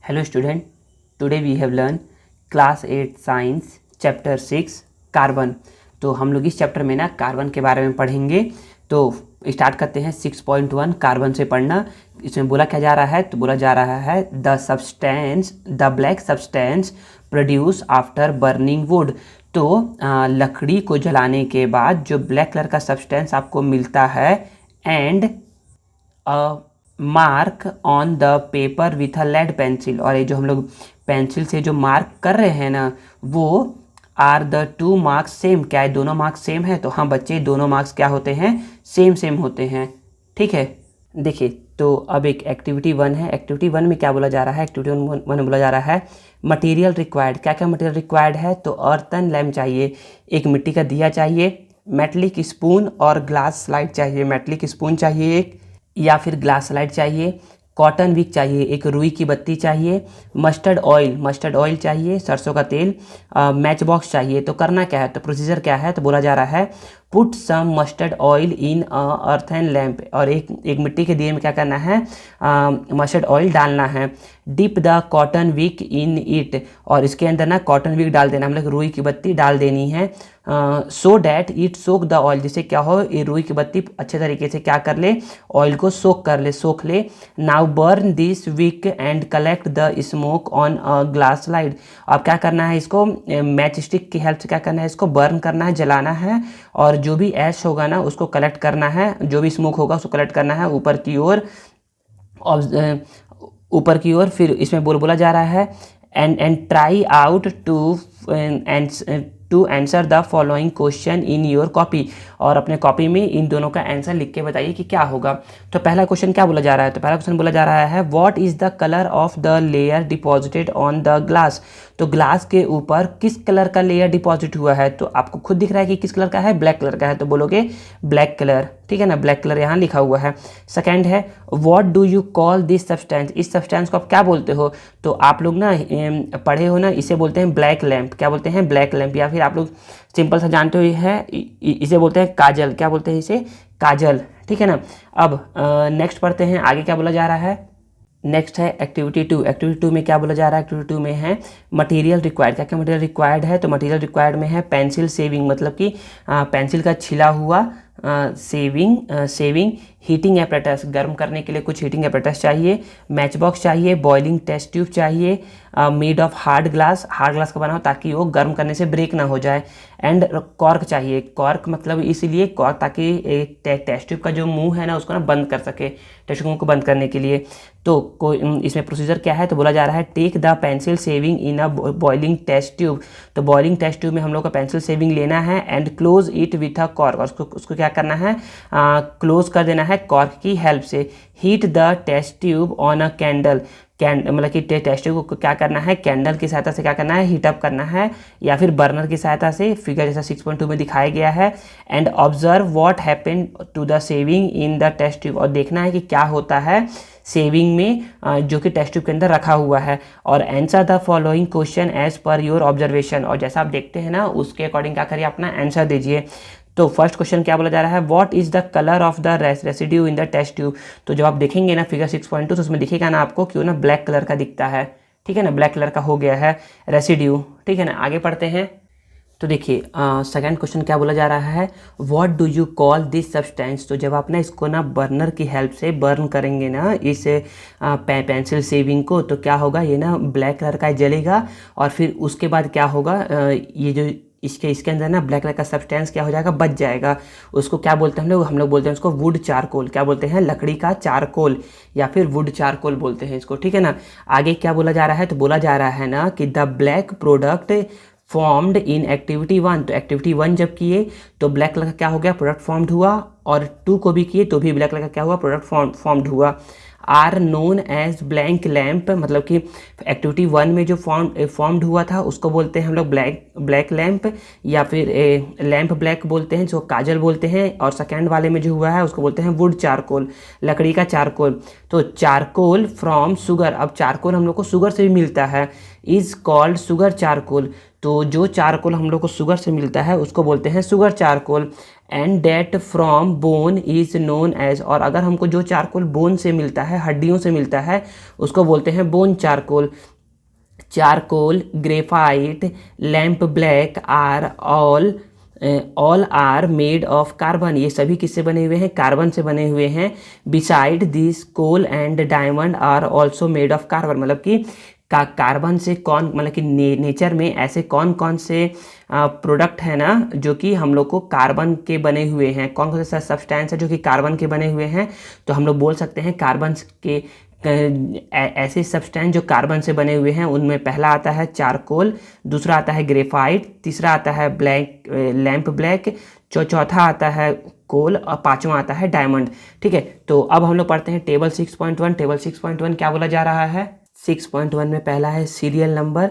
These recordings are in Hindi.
Hello student, today we have learned class 8 science chapter 6 carbon. तो हम लोग इस चैप्टर में ना कार्बन के बारे में पढ़ेंगे। तो स्टार्ट करते हैं 6.1 कार्बन से पढ़ना। इसमें बोला क्या जा रहा है, तो बोला जा रहा है the black substance produce after burning would. तो लकड़ी को जलाने के बाद जो ब्लैक कलर का सब्सटेंस आपको मिलता है and mark on the paper with a lead pencil. और ये जो हम लोग पेंसिल से जो मार्क कर रहे हैं ना, वो are the two marks same. क्या है, दोनों मार्क्स सेम है? तो हाँ बच्चे, दोनों मार्क्स क्या होते हैं, सेम होते हैं। ठीक है, देखिए तो अब एक एक्टिविटी 1 है। एक्टिविटी 1 में क्या बोला जा रहा है, एक्टिविटी 1 में बोला जा रहा है मटेरियल रिक्वायर्ड। क्या क्या मटेरियल रिक्वायर्ड है, तो अर्थन लैम्प चाहिए, एक मिट्टी का दिया चाहिए, मेटलिक स्पून और ग्लास स्लाइड चाहिए। मेटलिक स्पून चाहिए एक, या फिर ग्लास स्लाइड चाहिए, कॉटन विक चाहिए, एक रुई की बत्ती चाहिए, मस्टर्ड ऑयल चाहिए, सरसों का तेल, मैच बॉक्स चाहिए। तो करना क्या है, तो प्रोसीजर क्या है, तो बोला जा रहा है put some mustard oil in earthen lamp. और एक मिट्टी के दिए में क्या करना है, मस्टर्ड ऑयल डालना है। Dip the cotton wick in it, और इसके अंदर ना कॉटन विक डाल देना, हम लोग रुई की बत्ती डाल देनी है। So that it soak the oil, जिससे क्या हो, ये रुई की बत्ती अच्छे तरीके से क्या कर ले, ऑयल को सोख ले। Now burn this wick and collect the smoke on a glass slide. अब क्या करना है, इसको मैच स्टिक की हेल्प से क्या करना है, इसको बर्न करना है, जलाना है, और जो भी ऐश होगा ना उसको कलेक्ट करना है, जो भी स्मोक होगा उसको कलेक्ट करना है ऊपर की ओर। फिर इसमें बोला जा रहा है and try out to answer the following question in your copy. और अपने कॉपी में इन दोनों का आंसर लिख के बताइए कि क्या होगा। तो पहला क्वेश्चन क्या बोला जा रहा है, तो पहला क्वेश्चन बोला जा रहा है what is the colour of the layer deposited on the glass. तो ग्लास के ऊपर किस कलर का लेयर डिपॉजिट हुआ है, तो आपको खुद दिख रहा है कि किस कलर का है, ब्लैक कलर का है, तो बोलोगे ब्लैक कलर। ठीक है ना, ब्लैक कलर यहाँ लिखा हुआ है। सेकेंड है what do you call this substance. इस सब्सटेंस को आप क्या बोलते हो, तो आप लोग ना पढ़े हो ना, इसे बोलते हैं ब्लैक लैम्प। क्या बोलते हैं, ब्लैक लैम्प। या फिर आप लोग सिंपल सा जानते हो है, इसे बोलते हैं काजल। क्या बोलते हैं इसे, काजल। ठीक है ना। अब नेक्स्ट पढ़ते हैं, आगे क्या बोला जा रहा है। नेक्स्ट है एक्टिविटी 2। एक्टिविटी 2 में क्या बोला जा रहा है, एक्टिविटी 2 में है मटेरियल रिक्वायर्ड। क्या क्या मटेरियल रिक्वायर्ड है, तो मटेरियल रिक्वायर्ड में है पेंसिल सेविंग, मतलब कि पेंसिल का छिला हुआ सेविंग, हीटिंग एपरेटस, गर्म करने के लिए कुछ हीटिंग एपरेटस चाहिए, मैच बॉक्स चाहिए, बॉइलिंग टेस्ट ट्यूब चाहिए, मेड ऑफ हार्ड ग्लास का बना हो ताकि वो गर्म करने से ब्रेक ना हो जाए, एंड कॉर्क चाहिए। कॉर्क मतलब इसीलिए कॉर्क, ताकि टेस्ट ट्यूब का जो मुंह है ना उसको ना बंद कर सके, टेस्ट ट्यूब को बंद करने के लिए। तो इसमें प्रोसीजर क्या है, तो बोला जा रहा है take the pencil shaving in a boiling test tube. तो बॉइलिंग टेस्ट ट्यूब में हम लोग का पेंसिल सेविंग लेना है and close it with a cork, और उसको क्या करना है, क्लोज कर देना है कॉर्क की हेल्प से। Heat the test tube on a candle, मतलब कि टेस्ट ट्यूब को क्या करना है, कैंडल की सहायता से क्या करना है, हीटअप करना है, या फिर बर्नर की सहायता से, फिगर जैसा 6.2 में दिखाया गया है। And observe what happened to the shaving in the test tube, और देखना है कि क्या होता है सेविंग में जो कि टेस्ट ट्यूब के अंदर रखा हुआ है। और answer the following question as per your observation, और जैसा आप देखते हैं ना उसके अकॉर्डिंग क्या करिए, अपना आंसर दीजिए। तो फर्स्ट क्वेश्चन क्या बोला जा रहा है, what is the colour of the residue in the test tube. तो जब आप देखेंगे ना फिगर 6.2, तो उसमें दिखेगा ना आपको क्यों ना ब्लैक कलर का दिखता है। ठीक है ना, ब्लैक कलर का हो गया है रेसिड्यू। ठीक है ना, आगे पढ़ते हैं। तो देखिए सेकंड क्वेश्चन क्या बोला जा रहा है, what do you call this substance. तो जब आप ना इसको ना बर्नर की हेल्प से बर्न करेंगे ना इस पेंसिल सेविंग को, तो क्या होगा, ये ना ब्लैक कलर का जलेगा, और फिर उसके बाद क्या होगा, ये जो इसके अंदर ना ब्लैक कलर का सब्सटेंस क्या हो जाएगा, बच जाएगा। उसको क्या बोलते हैं हम लोग बोलते हैं उसको वुड चारकोल। क्या बोलते हैं, लकड़ी का चारकोल, या फिर वुड चारकोल बोलते हैं इसको। ठीक है ना, आगे क्या बोला जा रहा है, तो बोला जा रहा है ना कि the black product formed in activity 1। तो एक्टिविटी 1 जब किए तो ब्लैक कलर का क्या हो गया, प्रोडक्ट फॉर्म्ड हुआ, और 2 को भी किए तो भी ब्लैक कलर का क्या हुआ, प्रोडक्ट फॉर्म्ड हुआ। Are known as blank lamp, मतलब कि एक्टिविटी 1 में जो फॉर्म्ड हुआ था उसको बोलते हैं हम लोग ब्लैक लैम्प, या फिर लैम्प ब्लैक बोलते हैं, जो काजल बोलते हैं। और सेकेंड वाले में जो हुआ है उसको बोलते हैं वुड चारकोल, लकड़ी का चारकोल। तो चारकोल फ्रॉम शुगर, अब चारकोल हम लोग को शुगर से भी मिलता है, इज कॉल्ड शुगर चारकोल। तो जो चारकोल हम लोग को शुगर से मिलता है उसको बोलते हैं sugar charcoal. And that from bone is known as, और अगर हमको जो चारकोल बोन से मिलता है, हड्डियों से मिलता है, उसको बोलते हैं bone charcoal. Charcoal, graphite, lamp black are all are made of carbon, ये सभी किससे बने हुए हैं? कार्बन से बने हुए हैं। Beside this coal and diamond are also made of carbon, मतलब कि कार्बन से कौन, मतलब कि नेचर में ऐसे कौन कौन से प्रोडक्ट है ना जो कि हम लोग को कार्बन के बने हुए हैं, कौन कौन से सब्सटेंस है जो कि कार्बन के बने हुए हैं। तो हम लोग बोल सकते हैं कार्बन के ऐसे सब्सटेंस जो कार्बन से बने हुए हैं, उनमें पहला आता है चारकोल, दूसरा आता है ग्रेफाइट, तीसरा आता है लैम्प ब्लैक, चौथा आता है कोल, और पांचवा आता है डायमंड। ठीक है, तो अब हम लोग पढ़ते हैं टेबल 6.1। टेबल 6.1 क्या बोला जा रहा है? 6.1 में पहला है सीरियल नंबर,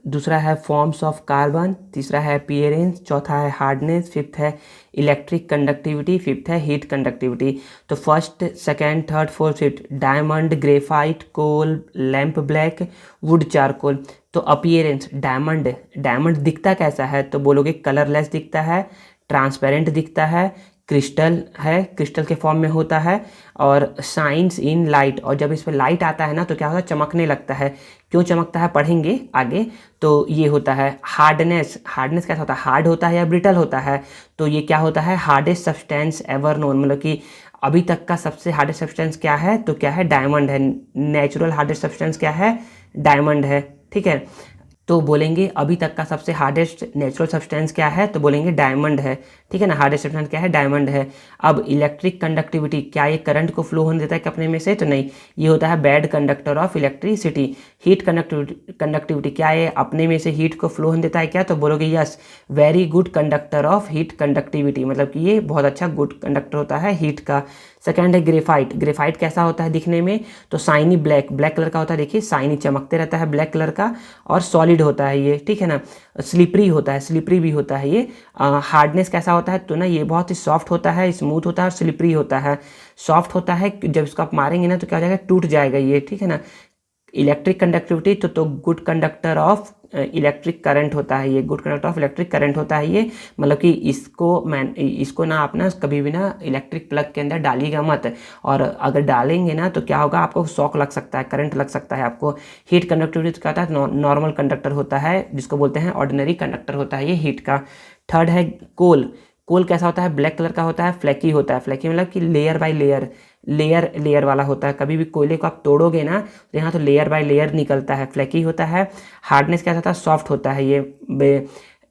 दूसरा है फॉर्म्स ऑफ कार्बन, तीसरा है अपीयरेंस, चौथा है हार्डनेस, फिफ्थ है इलेक्ट्रिक कंडक्टिविटी, फिफ्थ है हीट कंडक्टिविटी। तो first, second, third, fourth, fifth, diamond, graphite, coal, lamp black, wood charcoal. तो अपीयरेंस, डायमंड दिखता कैसा है? तो बोलोगे कलरलेस दिखता है, ट्रांसपेरेंट दिखता है, क्रिस्टल है, क्रिस्टल के फॉर्म में होता है, और शाइन्स इन लाइट, और जब इस पर लाइट आता है ना तो क्या होता है? चमकने लगता है। क्यों चमकता है पढ़ेंगे आगे। तो ये होता है हार्डनेस। हार्डनेस कैसा होता है? हार्ड होता है या ब्रिटल होता है? तो ये क्या होता है? हार्डेस्ट सब्सटेंस एवर नोन, मतलब कि अभी तक का सबसे हार्डेस्ट सब्सटेंस क्या है? तो क्या है? डायमंड है। नेचुरल हार्डेस्ट सब्सटेंस क्या है? डायमंड है। ठीक है, तो बोलेंगे अभी तक का सबसे हार्डेस्ट नेचुरल सब्सटेंस क्या है? तो बोलेंगे डायमंड है। ठीक है ना, हार्डेस्ट सब्सटेंस क्या है? डायमंड है। अब इलेक्ट्रिक कंडक्टिविटी, क्या ये करंट को फ्लो होने देता है अपने में से? तो नहीं, ये होता है bad conductor of electricity. Heat conductivity, क्या ये अपने में से हीट को फ्लो होने देता है क्या? तो बोलोगे yes, very good conductor of heat conductivity, मतलब कि ये बहुत अच्छा गुड कंडक्टर होता है हीट का। सेकेंड है ग्रेफाइट। ग्रेफाइट कैसा होता है दिखने में? तो शाइनी ब्लैक कलर का होता है, देखिए शाइनी चमकते रहता है ब्लैक कलर का, और सॉलिड होता है ये। ठीक है ना, स्लिपरी होता है, स्लिपरी भी होता है ये। हार्डनेस कैसा होता है? तो ना ये बहुत ही सॉफ्ट होता है, स्मूथ होता है, और स्लिपरी होता है। सॉफ्ट होता है, जब इसको आप मारेंगे ना तो क्या हो जाएगा? टूट जाएगा ये। ठीक है ना। इलेक्ट्रिक कंडक्टिविटी, तो good conductor of electric current होता है ये, good conductor of electric current होता है ये। मतलब कि इसको ना आप ना कभी भी ना इलेक्ट्रिक प्लग के अंदर डालिएगा मत, और अगर डालेंगे ना तो क्या होगा? आपको शॉक लग सकता है, करंट लग सकता है आपको। हीट कंडक्टिविटी क्या होता है? नॉर्मल कंडक्टर होता है, जिसको बोलते हैं ऑर्डिनरी कंडक्टर होता है ये हीट का। थर्ड है कोल। कोल कैसा होता है? ब्लैक कलर का होता है, फ्लैकी होता है। फ्लैकी मतलब कि लेयर बाय लेयर वाला होता है। कभी भी कोयले को आप तोड़ोगे ना तो यहाँ तो लेयर बाय लेयर निकलता है, फ्लैकी होता है। हार्डनेस क्या होता है? सॉफ्ट होता है ये।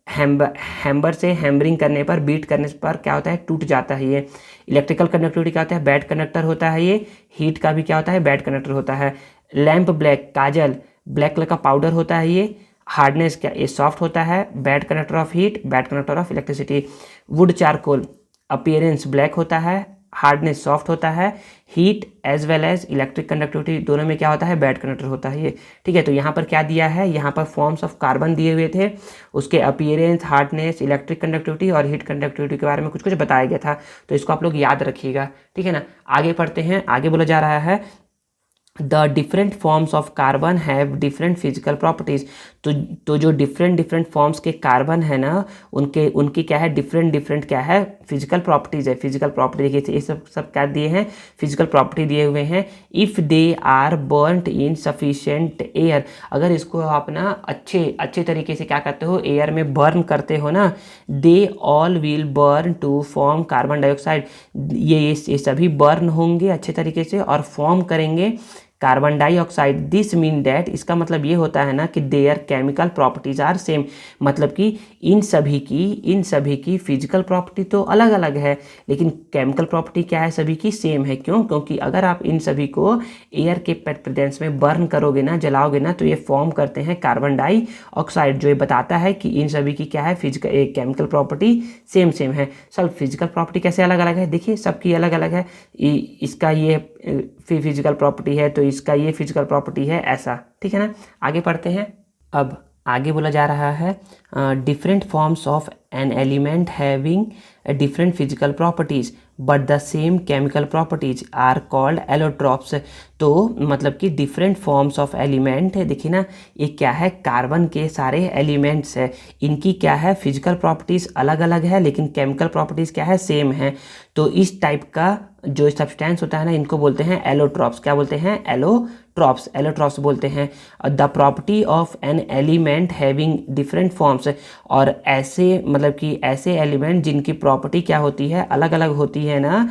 हैम्बर से हैमरिंग करने पर, बीट करने पर क्या होता है? टूट जाता है ये। इलेक्ट्रिकल कंडक्टिविटी क्या होता है? बैड कंडक्टर होता है ये। हीट का भी क्या होता है? बैड कंडक्टर होता है। लैम्प ब्लैक, काजल, ब्लैक कलर का पाउडर होता है ये। हार्डनेस क्या? ये सॉफ्ट होता है, bad conductor of heat, bad conductor of electricity. Wood charcoal, appearance black होता है, हार्डनेस सॉफ्ट होता है, heat as well as electric conductivity दोनों में क्या होता है? बैड कंडक्टर होता है ये। ठीक है, तो यहाँ पर क्या दिया है? यहाँ पर फॉर्म्स ऑफ कार्बन दिए हुए थे, उसके अपीयरेंस, हार्डनेस, इलेक्ट्रिक कंडक्टिविटी और हीट कंडक्टिविटी के बारे में कुछ कुछ बताया गया था, तो इसको आप लोग याद रखिएगा। ठीक है ना, आगे पढ़ते हैं। आगे बोला जा रहा है the different forms of carbon have different physical properties. तो जो डिफरेंट फॉर्म्स के कार्बन है ना, उनकी क्या है? डिफरेंट क्या है? फिजिकल प्रॉपर्टीज है। फिजिकल प्रॉपर्टी देखिए, ये सब क्या दिए हैं? फिजिकल प्रॉपर्टी दिए हुए हैं। If they are burned in sufficient air, अगर इसको आप ना अच्छे तरीके से क्या करते हो? एयर में बर्न करते हो ना, they all will burn to form carbon dioxide. ये सभी बर्न होंगे अच्छे तरीके से और फॉर्म करेंगे carbon dioxide. This mean that, इसका मतलब ये होता है ना कि their chemical properties are same, मतलब कि इन सभी की फिजिकल प्रॉपर्टी तो अलग अलग है, लेकिन केमिकल प्रॉपर्टी क्या है? सभी की सेम है। क्यों? क्योंकि अगर आप इन सभी को एयर के प्रेजेंस में बर्न करोगे ना, जलाओगे ना, तो ये फॉर्म करते हैं कार्बन डाइऑक्साइड, जो ये बताता है कि इन सभी की क्या है? फिजिकल केमिकल प्रॉपर्टी सेम है। सब फिजिकल प्रॉपर्टी कैसे अलग अलग है? देखिए सबकी अलग अलग है। इसका ये फिजिकल प्रॉपर्टी है तो इसका ये फिजिकल प्रॉपर्टी है, ऐसा। ठीक है ना, आगे पढ़ते हैं। अब आगे बोला जा रहा है different forms of an element having different physical properties but the same chemical properties are called allotropes। तो मतलब कि डिफरेंट फॉर्म्स ऑफ एलिमेंट है, देखिए ना, ये क्या है, कार्बन के सारे एलिमेंट्स है, इनकी क्या है, फिजिकल प्रॉपर्टीज़ अलग अलग है लेकिन केमिकल प्रॉपर्टीज़ क्या है, सेम है। तो इस टाइप का जो सब्सटेंस होता है ना, इनको बोलते हैं एलोट्रॉप्स। क्या बोलते हैं, एलोट्रॉप्स, एलोट्रॉप्स बोलते हैं। The property of an element having different forms, और ऐसे मतलब कि ऐसे एलिमेंट जिनकी प्रॉपर्टी क्या होती है, अलग अलग होती है ना,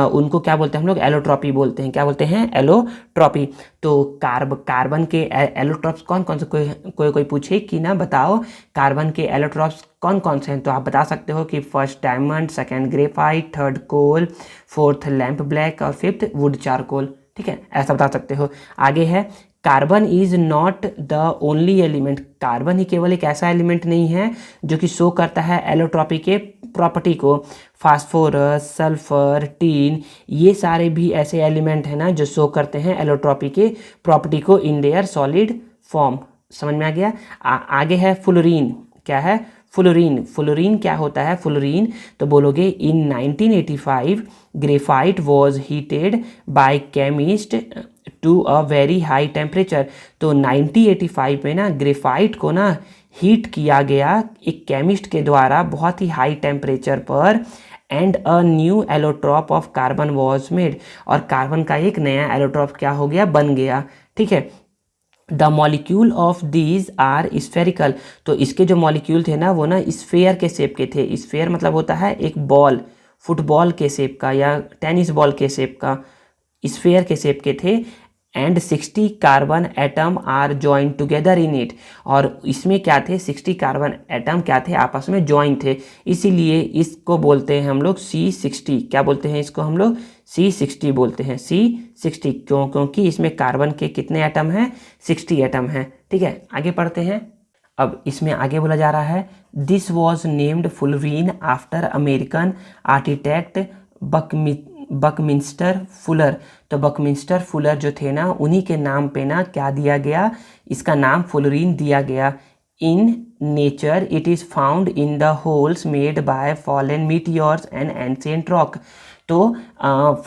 उनको क्या बोलते हैं हम लोग, एलोट्रॉपी बोलते हैं। क्या बोलते हैं, एलोट्रॉपी। तो कार्बन के एलोट्रॉप्स कौन कौन से, कोई पूछे कि ना बताओ कार्बन के एलोट्रॉप्स कौन कौन से हैं, तो आप बता सकते हो कि first diamond, second graphite, third coal, fourth lamp black और फिफ्थ वुड चारकोल। ठीक है, ऐसा बता सकते हो। आगे है, carbon is not the only element. Carbon ही केवल एक ऐसा एलिमेंट नहीं है जो कि शो करता है एलोट्रॉपी के प्रॉपर्टी को। फास्फोरस, सल्फर, टीन, ये सारे भी ऐसे एलिमेंट हैं ना जो शो करते हैं एलोट्रॉपी के प्रॉपर्टी को इन देयर सॉलिड फॉर्म। समझ में आ गया। आगे है फ्लोरीन। क्या है, फ्लोरीन। फ्लोरीन क्या होता है, फ्लोरीन तो बोलोगे in 1985 graphite was heated by chemist to a very high temperature. तो 1985 में ना ग्रेफाइट को ना हीट किया गया एक केमिस्ट के द्वारा बहुत ही हाई टेम्परेचर पर, and a new allotrope of carbon was made, और कार्बन का एक नया एलोट्रॉप क्या हो गया, बन गया। ठीक है। The molecule of these are spherical. तो इसके जो मॉलिक्यूल थे ना वो ना स्फेयर के शेप के थे। स्फेयर मतलब होता है एक बॉल, फुटबॉल के शेप का या टेनिस बॉल के शेप का, स्फेयर के शेप के थे। And 60 carbon atom are join together in it, और इसमें क्या थे, 60 कार्बन एटम क्या थे, आपस में ज्वाइन थे। इसीलिए इसको बोलते हैं हम लोग C60। क्या बोलते हैं इसको हम लोग, C60 बोलते हैं, C60। क्योंकि इसमें कार्बन के कितने एटम हैं, 60 एटम हैं। ठीक है, आगे पढ़ते हैं। अब इसमें आगे बोला जा रहा है, this was named fullerene after American architect Buckminster Fuller. तो बकमिंस्टर फुलर जो थे ना, उन्हीं के नाम पे ना क्या दिया गया, इसका नाम फ्लोरीन दिया गया। In nature it is found in the holes made by fallen meteors and ancient rock. तो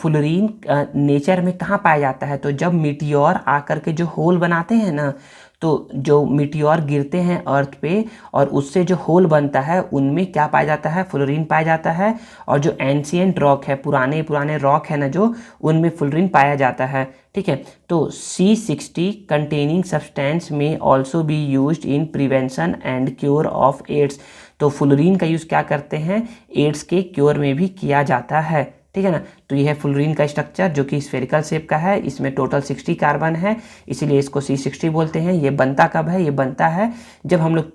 फ्लोरीन नेचर में कहाँ पाया जाता है, तो जब मीटियोर आकर के जो होल बनाते हैं ना, तो जो मीटियोर गिरते हैं अर्थ पे और उससे जो होल बनता है उनमें क्या पाया जाता है, फ्लोरीन पाया जाता है। और जो एंशिएंट रॉक है, पुराने पुराने रॉक है ना जो, उनमें फ्लोरीन पाया जाता है। ठीक है। तो C60 कंटेनिंग सब्सटेंस में also be used in prevention and cure of AIDS. तो फ्लोरीन का यूज़ क्या करते हैं, एड्स के क्योर में भी किया जाता है। ठीक है ना। तो यह है फ्लोरीन का स्ट्रक्चर जो कि स्फेरिकल शेप का है। इसमें टोटल 60 कार्बन है, इसीलिए इसको C60 बोलते हैं। ये बनता कब है, ये बनता है जब हम लोग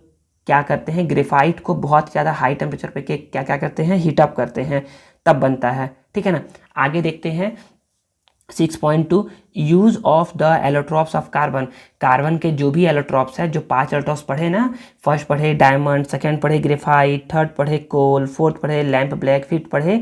क्या करते हैं, ग्रेफाइट को बहुत ज़्यादा हाई टेम्परेचर पे क्या क्या करते हैं, हीटअप करते हैं, तब बनता है। ठीक है ना। आगे देखते हैं 6.2 use of the allotropes of carbon. Carbon के जो भी एलोट्रॉप्स है, जो 5 एलोट्रॉप्स पढ़े ना, फर्स्ट पढ़े डायमंड, सेकंड पढ़े ग्रेफाइट, थर्ड पढ़े कोल, फोर्थ पढ़े लैंप ब्लैक, फिफ्थ पढ़े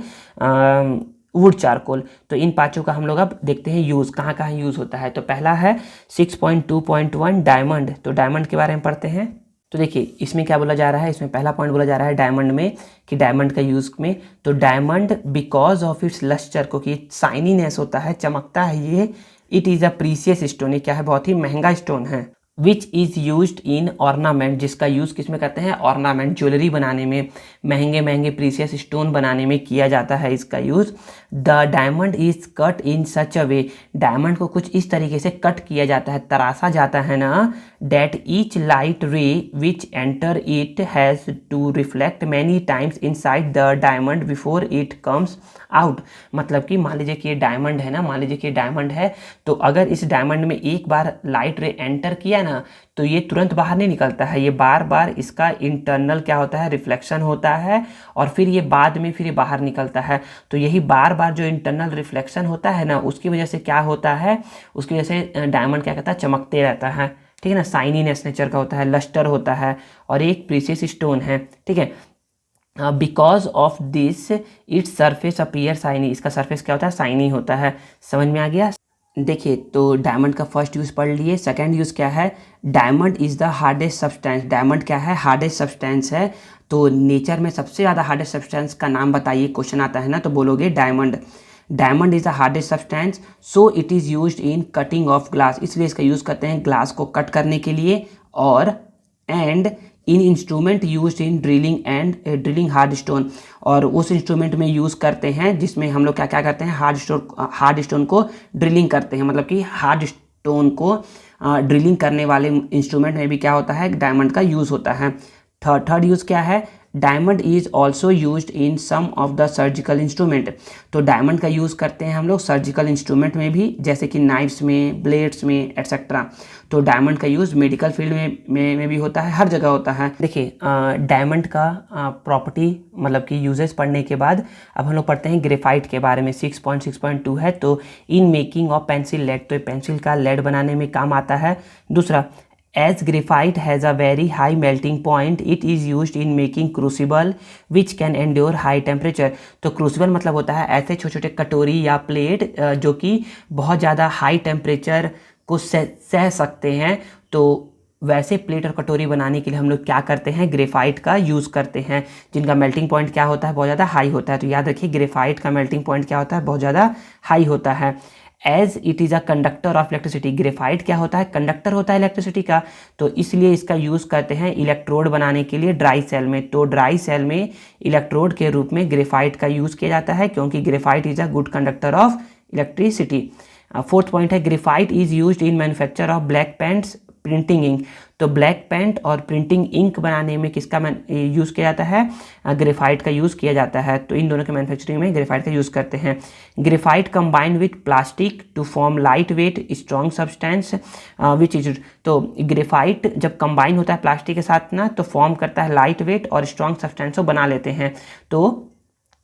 वुड चारकोल। तो इन पांचों का हम लोग अब देखते हैं यूज़, कहाँ कहाँ यूज़ होता है। तो पहला है 6.2.1 डायमंड। तो डायमंड के बारे में पढ़ते हैं। तो देखिए इसमें क्या बोला जा रहा है, इसमें पहला पॉइंट बोला जा रहा है डायमंड में कि डायमंड का यूज़ में, तो diamond because of its lustre, क्योंकि शाइनीनेस होता है, चमकता है ये, it is a precious stone, ये क्या है, बहुत ही महंगा स्टोन है। Which is used in ornament, जिसका यूज़ किस में करते हैं, ऑर्नामेंट, ज्वेलरी बनाने में, महंगे महंगे प्रीसियस स्टोन बनाने में किया जाता है इसका use. The diamond is cut in such a way, diamond को कुछ इस तरीके से कट किया जाता है, तराशा जाता है ना, date each light ray which enter it has to reflect many times inside the diamond before it comes out. मतलब कि मान लीजिए कि ये डायमंड है ना, मान लीजिए कि ये डायमंड है, तो अगर इस डायमंड में एक बार लाइट रे एंटर किया ना, तो ये तुरंत बाहर नहीं निकलता है, ये बार बार इसका इंटरनल क्या होता है, रिफ्लेक्शन होता है, और फिर ये बाद में फिर ये बाहर निकलता है। तो यही बार बार जो इंटरनल रिफ्लेक्शन होता है ना, उसकी वजह से क्या होता है, उसकी वजह से डायमंड क्या कहता है, चमकते रहता है। ठीक है ना, शाइनीनेस नेचर का होता है, लस्टर होता है, और एक प्रीसियस स्टोन है। ठीक है। Because of this its surface appear shiny, इसका सरफेस क्या होता है, शाइनी होता है। समझ में आ गया। देखिए, तो डायमंड का फर्स्ट यूज़ पढ़ लिए। सेकंड यूज़ क्या है, diamond is the hardest substance. Diamond क्या है, हार्डेस्ट सब्सटेंस है। तो नेचर में सबसे ज़्यादा हार्डेस्ट सब्सटेंस का नाम बताइए, क्वेश्चन आता है ना, तो बोलोगे diamond. Diamond is the hardest substance, so it is used in cutting of glass. इसलिए इसका यूज़ करते हैं ग्लास को कट करने के लिए। और and in instrument used in drilling and drilling hard stone. और उस इंस्ट्रूमेंट में यूज़ करते हैं जिसमें हम लोग क्या क्या करते हैं, हार्ड स्टोन को ड्रिलिंग करते हैं। मतलब कि हार्ड स्टोन को ड्रिलिंग करने वाले इंस्ट्रूमेंट में भी क्या होता है, डायमंड का यूज़ होता है। थर्ड यूज़ क्या है, diamond is also used in some of the surgical instrument. तो डायमंड का यूज़ करते हैं हम लोग सर्जिकल इंस्ट्रूमेंट में भी, जैसे कि नाइफ्स में, ब्लेड्स में, एट्सेट्रा। तो डायमंड का यूज़ मेडिकल फील्ड में भी होता है, हर जगह होता है। देखिए, डायमंड का प्रॉपर्टी मतलब कि यूजेस पढ़ने के बाद अब हम लोग पढ़ते हैं ग्रेफाइट के बारे में। 6.6.2 है, तो in making of pencil lead, तो पेंसिल का लेड बनाने में काम आता है। दूसरा, as graphite has a very high melting point, it is used in making crucible which can endure high temperature। तो crucible मतलब होता है ऐसे छोटे छोटे कटोरी या प्लेट जो कि बहुत ज़्यादा हाई टेम्परेचर को सह सकते हैं। तो वैसे प्लेट और कटोरी बनाने के लिए हम लोग क्या करते हैं, ग्रेफाइट का यूज़ करते हैं, जिनका मेल्टिंग पॉइंट क्या होता है, बहुत ज़्यादा हाई होता है। तो याद रखिए, ग्रेफाइट का मेल्टिंग पॉइंट क्या होता है, बहुत ज़्यादा हाई होता है। As it is a conductor of electricity, graphite क्या होता है, कंडक्टर होता है इलेक्ट्रिसिटी का। तो इसलिए इसका यूज़ करते हैं इलेक्ट्रोड बनाने के लिए ड्राई सेल में। तो ड्राई सेल में इलेक्ट्रोड के रूप में ग्रेफाइट का यूज़ किया जाता है, क्योंकि graphite is a good conductor of electricity. Fourth point है, graphite is used in manufacture of black paints, printing ink. तो ब्लैक पेंट और प्रिंटिंग इंक बनाने में किसका यूज़ किया जाता है, ग्रेफाइट का यूज़ किया जाता है। तो इन दोनों के मैन्युफैक्चरिंग में ग्रेफाइट का यूज़ करते हैं। Graphite combined with plastic to form light weight strong substance which is. तो ग्रेफाइट जब कंबाइन होता है प्लास्टिक के साथ ना, तो फॉर्म करता है लाइट वेट और स्ट्रॉन्ग सब्सटेंस को बना लेते हैं। तो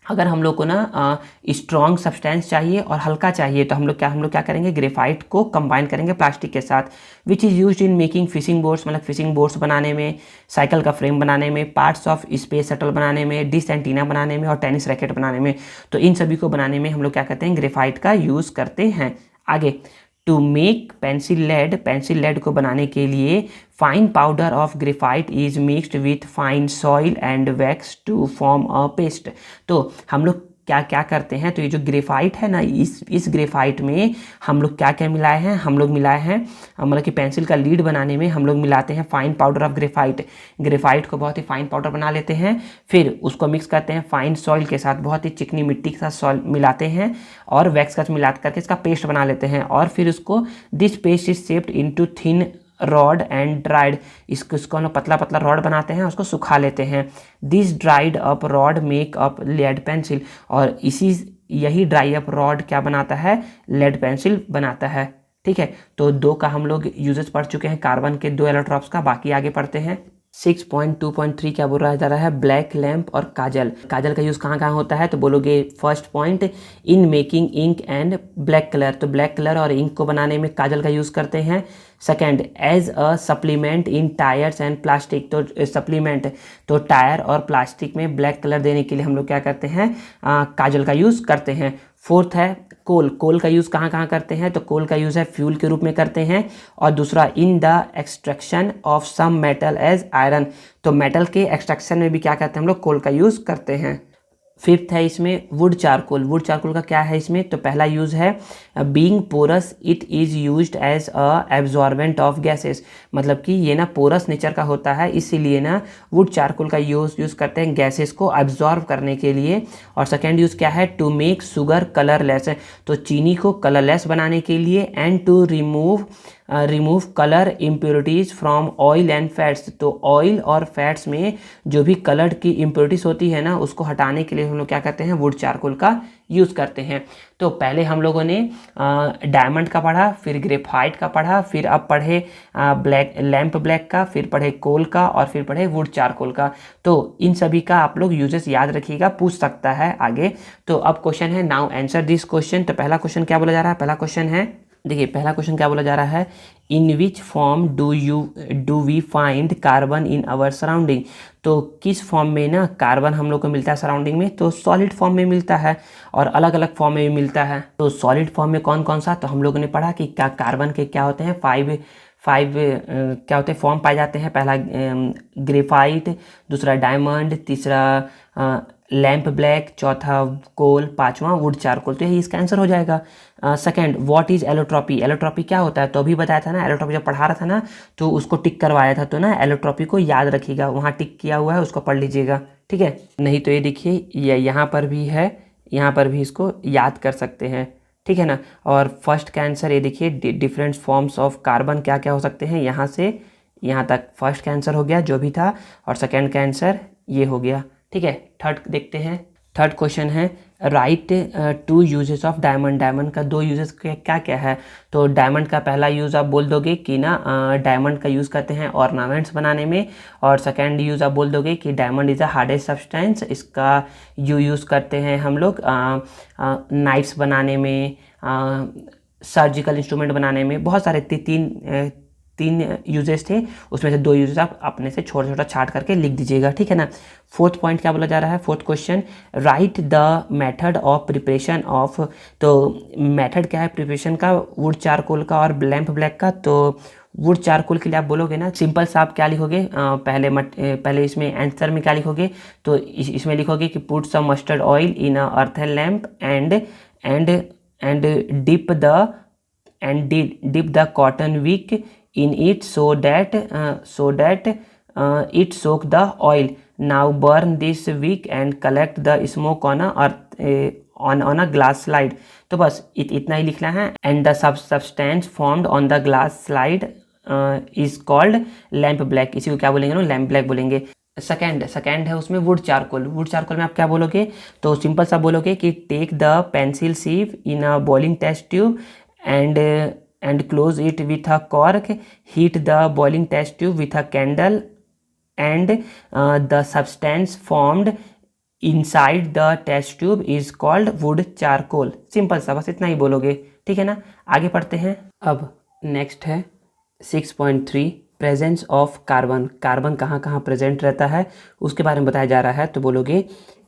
अगर हम लोग को ना स्ट्रॉन्ग सब्सटेंस चाहिए और हल्का चाहिए, तो हम लोग क्या करेंगे, ग्रेफाइट को कंबाइन करेंगे प्लास्टिक के साथ। विच is used in making fishing boats, मतलब फिशिंग बोट्स बनाने में, साइकिल का फ्रेम बनाने में, पार्ट्स ऑफ स्पेस शटल बनाने में, डिश एंटीना बनाने में और टेनिस रैकेट बनाने में। तो इन सभी को बनाने में हम लोग क्या करते हैं, ग्रेफाइट का यूज़ करते हैं। आगे, to make pencil lead, pencil lead को बनाने के लिए fine powder of graphite is mixed with fine soil and wax to form a paste. तो हम लोग क्या क्या करते हैं, तो ये जो ग्रेफाइट है ना, इस ग्रेफाइट में हम लोग क्या क्या मिलाए हैं, हम लोग मिलाए हैं मतलब कि पेंसिल का लीड बनाने में हम लोग मिलाते हैं fine powder of graphite. Graphite को बहुत ही फाइन पाउडर बना लेते हैं, फिर उसको मिक्स करते हैं फाइन सॉइल के साथ, बहुत ही चिकनी मिट्टी के साथ सॉइल मिलाते हैं और वैक्स का मिला करके इसका पेस्ट बना लेते हैं। और फिर उसको this paste is shaped into thin rod and dried, इसको हम लोग पतला पतला रॉड बनाते हैं, उसको सुखा लेते हैं। This dried up rod make up lead pencil, और यही ड्राई अप रॉड क्या बनाता है, लेड पेंसिल बनाता है। ठीक है, तो 2 का हम लोग यूजेस पढ़ चुके हैं, कार्बन के 2 एलोट्रॉप्स का। बाकी आगे पढ़ते हैं। 6.2.3 क्या बोल रहा जा रहा है, ब्लैक लैम्प और काजल। काजल का यूज़ कहाँ कहाँ होता है, तो बोलोगे first point, in making ink and black colour. तो ब्लैक कलर और इंक को बनाने में काजल का यूज़ करते हैं। Second, as a supplement in tyres and plastic. तो सप्लीमेंट, तो टायर और प्लास्टिक में ब्लैक कलर देने के लिए हम लोग क्या करते हैं, काजल का यूज़ करते हैं। फोर्थ है कोल। कोल का यूज़ कहाँ कहाँ करते हैं, तो कोल का यूज़ है फ्यूल के रूप में करते हैं। और दूसरा, in the extraction of some metal as iron. तो मेटल के एक्सट्रैक्शन में भी क्या करते हैं हम लोग, कोल का यूज़ करते हैं। फिफ्थ है इसमें वुड चारकोल। वुड चारकोल का क्या है इसमें, तो पहला यूज़ है being porous it is used as a absorbent of gases. मतलब कि ये ना पोरस नेचर का होता है, इसीलिए ना वुड चारकोल का यूज़ करते हैं गैसेस को एब्जॉर्ब करने के लिए। और सेकेंड यूज़ क्या है, टू मेक शुगर कलरलेस। तो चीनी को कलरलेस बनाने के लिए। And to remove colour impurities from oil and fats. तो ऑयल और फैट्स में जो भी कलर की इम्प्योरिटीज़ होती है ना, उसको हटाने के लिए हम लोग क्या करते हैं, वुड चारकोल का यूज़ करते हैं। तो पहले हम लोगों ने डायमंड का पढ़ा, फिर ग्रेफाइट का पढ़ा, फिर अब पढ़े लैम्प ब्लैक का, फिर पढ़े कोल का, और फिर पढ़े वुड चारकोल का। तो इन सभी का आप लोग यूजेस याद रखिएगा, पूछ सकता है आगे। तो अब क्वेश्चन है, नाउ आंसर दिस क्वेश्चन। तो पहला क्वेश्चन क्या बोला जा रहा है, पहला क्वेश्चन है देखिए पहला क्वेश्चन क्या बोला जा रहा है, in which form do we find carbon in our surrounding. तो किस फॉर्म में ना कार्बन हम लोग को मिलता है सराउंडिंग में, तो सॉलिड फॉर्म में मिलता है और अलग अलग फॉर्म में भी मिलता है। तो सॉलिड फॉर्म में कौन कौन सा, तो हम लोगों ने पढ़ा कि क्या कार्बन के क्या होते हैं, फाइव क्या होते हैं फॉर्म पाए जाते हैं। पहला ग्रेफाइट, दूसरा डायमंड, तीसरा लैम्प ब्लैक, चौथा कोल, पांचवा वुड चारकोल। तो यही इसका आंसर हो जाएगा। Second, what is allotropy. Allotropy क्या होता है, तो अभी बताया था ना, एलोट्रॉपी जब पढ़ा रहा था ना तो उसको टिक करवाया था, तो ना एलोट्रॉपी को याद रखिएगा, वहाँ टिक किया हुआ है उसको पढ़ लीजिएगा, ठीक है। नहीं तो ये देखिए ये यहाँ पर भी है, यहाँ पर भी इसको याद कर सकते हैं, ठीक है ना। और फर्स्ट का आंसर ये देखिए, डिफरेंट फॉर्म्स ऑफ कार्बन क्या क्या हो सकते हैं, यहाँ से यहाँ तक फर्स्ट का आंसर हो गया जो भी था, और सेकंड का आंसर ये हो गया, ठीक है। थर्ड देखते हैं, थर्ड क्वेश्चन है, write two uses of diamond. Diamond का दो यूजेस क्या क्या है। तो डायमंड का पहला यूज़ आप बोल दोगे कि ना डायमंड का यूज़ करते हैं ऑर्नामेंट्स बनाने में, और सेकंड यूज़ आप बोल दोगे कि diamond is a hardest substance, इसका यूज़ करते हैं हम लोग नाइफ्स बनाने में, सर्जिकल इंस्ट्रूमेंट बनाने में, बहुत सारे तीन यूजेस थे, उसमें से दो यूजेस आप अपने से छोटा छोटा छाट करके लिख दीजिएगा, ठीक है ना। फोर्थ पॉइंट क्या बोला जा रहा है, fourth question, right the method of preparation of. तो मेथड क्या है प्रिपरेशन का, वुड चारकोल का और लैम्प ब्लैक का। तो वुड चारकोल के लिए आप बोलोगे ना, सिंपल सा आप क्या लिखोगे, पहले इसमें आंसर में क्या लिखोगे, तो इसमें लिखोगे कि put some mustard oil in a earthen lamp and dip the cotton wick in it so that it soak the oil. Now burn this wick and collect the smoke on a glass slide. तो बस इतना ही लिखना है। and the substance formed on the glass slide is called lamp black। इसी को क्या बोलेंगे ना, लैम्प ब्लैक बोलेंगे। सेकेंड है उसमें वुड चारकोल। वुड चारकोल में आप क्या बोलोगे, तो सिंपल सा बोलोगे कि take the pencil sieve in a boiling test tube and close it with a cork, heat the boiling test tube with a candle and the substance formed inside the test tube is called wood charcoal। Simple सा बस इतना ही बोलोगे, ठीक है ना। आगे पढ़ते हैं। अब नेक्स्ट है 6.3, प्रेजेंस ऑफ कार्बन। कार्बन कहाँ कहाँ प्रेजेंट रहता है उसके बारे में बताया जा रहा है। तो बोलोगे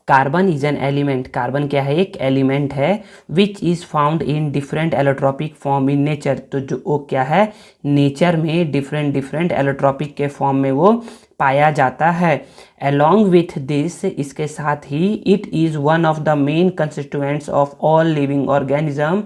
carbon is an element. Carbon क्या है, एक एलिमेंट है, which is found in different allotropic form in nature. तो जो वो क्या है, नेचर में डिफरेंट एलोट्रॉपिक के फॉर्म में वो पाया जाता है। अलॉन्ग विथ दिस, इसके साथ ही, it is one of the main constituents of all living organism,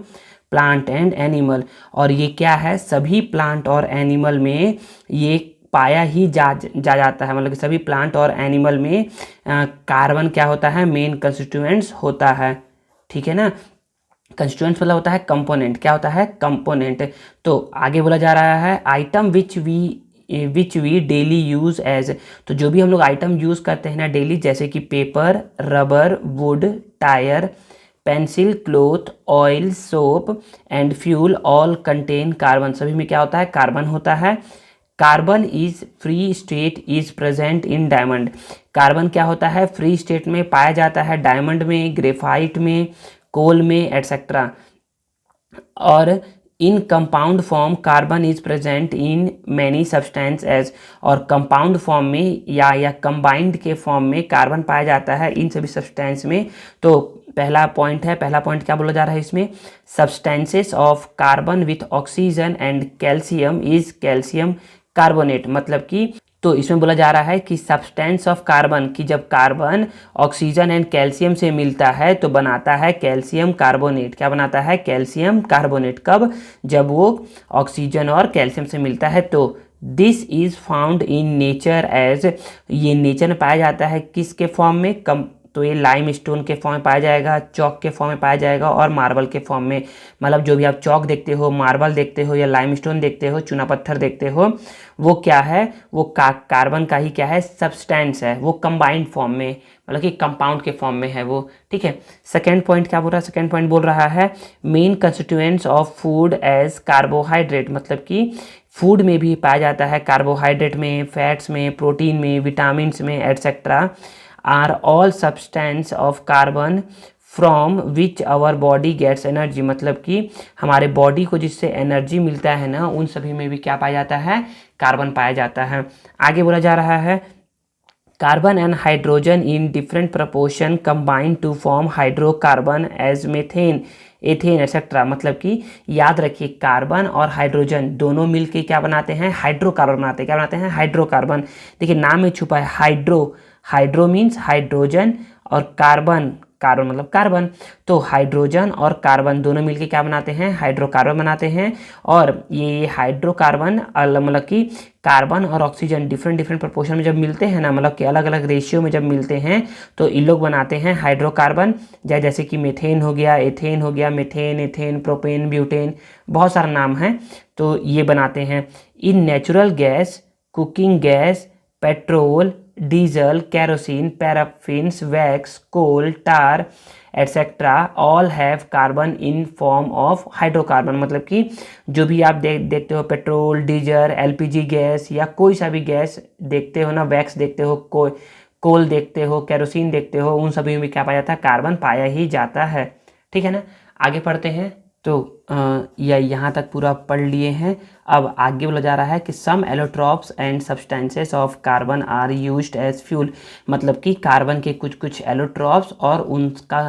plant and animal. और ये क्या है, सभी प्लांट और एनिमल में ये पाया ही जाता है, मतलब कि सभी प्लांट और एनिमल में कार्बन क्या होता है, मेन कंस्टिट्यूएंट्स होता है, ठीक है ना। कंस्टिट्यूएंट्स मतलब होता है कंपोनेंट, क्या होता है, कंपोनेंट। तो आगे बोला जा रहा है, item which we daily use as. तो जो भी हम लोग आइटम यूज करते हैं ना डेली, जैसे कि paper, rubber, would, tyre, pencil, cloth, oil, soap and fuel, all contain carbon. सभी में क्या होता है, कार्बन होता है। Carbon is free state is present in diamond. Carbon क्या होता है, फ्री स्टेट में पाया जाता है डायमंड में, ग्रेफाइट में, कोल में, एटसेट्रा। और in compound form carbon is present in many substance as. और कंपाउंड फॉर्म में या कंबाइंड के फॉर्म में कार्बन पाया जाता है इन सभी सब्सटेंस में। तो पहला पॉइंट क्या बोला जा रहा है इसमें, substances of carbon with oxygen and calcium is calcium carbonate. मतलब कि तो इसमें बोला जा रहा है कि सब्सटेंस ऑफ कार्बन, कि जब कार्बन ऑक्सीजन एंड कैल्शियम से मिलता है तो बनाता है कैल्शियम कार्बोनेट। क्या बनाता है, कैल्शियम कार्बोनेट। कब, जब वो ऑक्सीजन और कैल्शियम से मिलता है। तो this is found in nature as, ये नेचर में पाया जाता है किसके फॉर्म में, तो ये लाइम स्टोन के फॉर्म में पाया जाएगा, चौक के फॉर्म में पाया जाएगा और मार्बल के फॉर्म में। मतलब जो भी आप चौक देखते हो, मार्बल देखते हो या लाइम स्टोन देखते हो, चूना पत्थर देखते हो, वो क्या है, वो कार्बन का ही क्या है, सब्सटेंस है। वो कंबाइंड फॉर्म में, मतलब कि कंपाउंड के फॉर्म में है वो, ठीक है। सेकेंड पॉइंट क्या बोल रहा है, सेकेंड पॉइंट बोल रहा है main constituents of food as carbohydrate. मतलब कि फूड में भी पाया जाता है, कार्बोहाइड्रेट में, फैट्स में, प्रोटीन में, विटामिन में, etcetera, are all substance of carbon from which our body gets energy, मतलब कि हमारे बॉडी को जिससे एनर्जी मिलता है ना, उन सभी में भी क्या पाया जाता है, कार्बन पाया जाता है। आगे बोला जा रहा है carbon and hydrogen in different proportion combine to form hydrocarbon as methane, ethane etcetera, मतलब कि याद रखिए कार्बन और हाइड्रोजन दोनों मिलके क्या बनाते हैं, हाइड्रोकार्बन बनाते हैं। क्या बनाते हैं, हाइड्रोकार्बन। देखिए नाम में छुपा है हाइड्रो, हाइड्रो मीन्स हाइड्रोजन, और कार्बन, कार्बन मतलब कार्बन। तो हाइड्रोजन और कार्बन दोनों मिलके क्या बनाते हैं, हाइड्रोकार्बन बनाते हैं। और ये हाइड्रोकार्बन मतलब कि कार्बन और ऑक्सीजन डिफरेंट डिफरेंट प्रोपोर्शन में जब मिलते हैं ना, मतलब कि अलग अलग रेशियो में जब मिलते हैं, तो इन लोग बनाते हैं हाइड्रोकार्बन। जैसे कि मीथेन हो गया, एथेन हो गया, मीथेन, एथेन, प्रोपेन, ब्यूटेन, बहुत सारा नाम है, तो ये बनाते हैं। In natural gas, cooking gas, petrol, diesel, kerosene, paraffins, wax, coal, tar etcetera all have carbon in form of hydrocarbon, मतलब कि जो भी आप देखते हो पेट्रोल, डीजल, एलपीजी गैस या कोई सा भी गैस देखते हो ना, वैक्स देखते हो, कोल देखते हो, केरोसिन देखते हो, उन सभी में क्या पाया जाता है, कार्बन पाया ही जाता है। ठीक है ना। आगे पढ़ते हैं। तो या यहाँ तक पूरा पढ़ लिए हैं। अब आगे बोला जा रहा है कि some allotropes and substances of carbon are used as fuel, मतलब कि कार्बन के कुछ कुछ एलोट्रॉप्स और उनका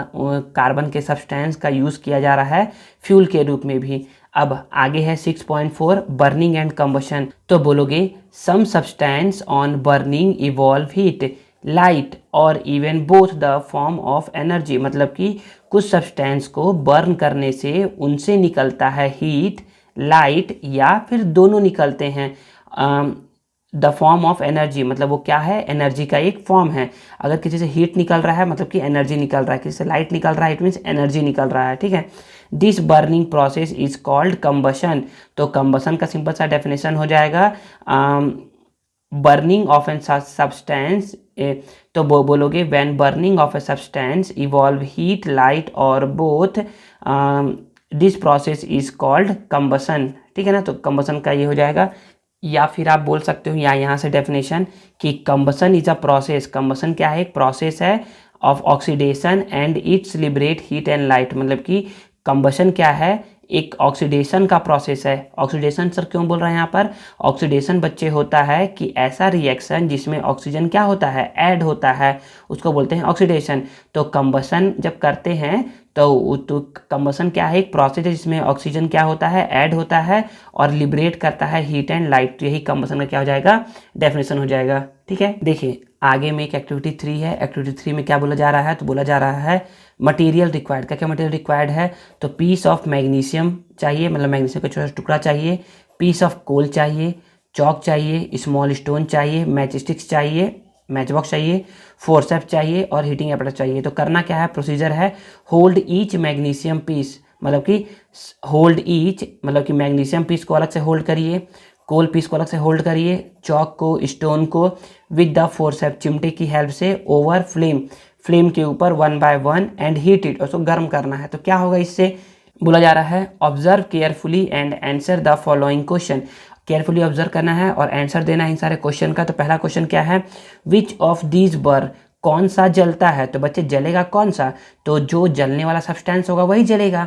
कार्बन के सब्सटेंस का यूज़ किया जा रहा है फ्यूल के रूप में भी। अब आगे है 6.4 बर्निंग एंड कंबशन। तो बोलोगे some substance on burning evolve heat, light और even both the form of energy, मतलब कि कुछ सब्सटेंस को बर्न करने से उनसे निकलता है हीट, लाइट या फिर दोनों निकलते हैं। द फॉर्म ऑफ एनर्जी मतलब वो क्या है, एनर्जी का एक फॉर्म है। अगर किसी से हीट निकल रहा है मतलब कि एनर्जी निकल रहा है, किसी से लाइट निकल रहा है इट मीन्स एनर्जी निकल रहा है। ठीक है। This burning process is called combustion. तो कंबशन का सिंपल सा डेफिनेशन हो जाएगा बर्निंग ऑफ एन सब्सटेंस। तो बोलोगे when burning of a substance evolve heat, light और both, this process is called combustion. ठीक है ना। तो कंबशन का ये हो जाएगा। या फिर आप बोल सकते हो यहाँ से डेफिनेशन कि combustion is a process, combustion क्या है, एक प्रोसेस है of oxidation and it's liberate heat and light, मतलब कि कंबशन क्या है, एक ऑक्सीडेशन का प्रोसेस है। ऑक्सीडेशन सर क्यों बोल रहे हैं यहाँ पर, ऑक्सीडेशन बच्चे होता है कि ऐसा रिएक्शन जिसमें ऑक्सीजन क्या होता है, ऐड होता है, उसको बोलते हैं ऑक्सीडेशन। तो कंबशन जब करते हैं तो कंबशन क्या है, एक प्रोसेस है जिसमें ऑक्सीजन क्या होता है, ऐड होता है और लिबरेट करता है हीट एंड लाइट। तो यही कंबशन का क्या हो जाएगा, डेफिनेशन हो जाएगा। ठीक है। देखिए आगे में एक एक्टिविटी 3 है। एक्टिविटी 3 में क्या बोला जा रहा है, तो बोला जा रहा है मटेरियल रिक्वायर्ड। क्या क्या मटेरियल रिक्वायर्ड है, तो पीस ऑफ मैग्नीशियम चाहिए, मतलब मैग्नीशियम का छोटा टुकड़ा चाहिए, पीस ऑफ कोल चाहिए, चौक चाहिए, स्मॉल स्टोन चाहिए, मैच स्टिक्स चाहिए, मैच बॉक्स चाहिए, फोर्सेप्स चाहिए और हीटिंग एपरेटस चाहिए। तो करना क्या है, प्रोसीजर है होल्ड ईच मैग्नीशियम पीस, मतलब कि होल्ड ईच मतलब कि मैग्नीशियम पीस को अलग से होल्ड करिए, कोल पीस को अलग से होल्ड करिए, चौक को, स्टोन को विद द फोर्सेप चिमटे की हेल्प से ओवर फ्लेम, फ्लेम के ऊपर 1 बाय 1 एंड हीट इट, उसको गर्म करना है। तो क्या होगा, इससे बोला जा रहा है observe carefully and answer the following question. Carefully observe करना है और आंसर देना है इन सारे क्वेश्चन का। तो पहला क्वेश्चन क्या है, विच ऑफ दीज बर्न, कौन सा जलता है। तो बच्चे जलेगा कौन सा, तो जो जलने वाला सब्सटेंस होगा वही जलेगा।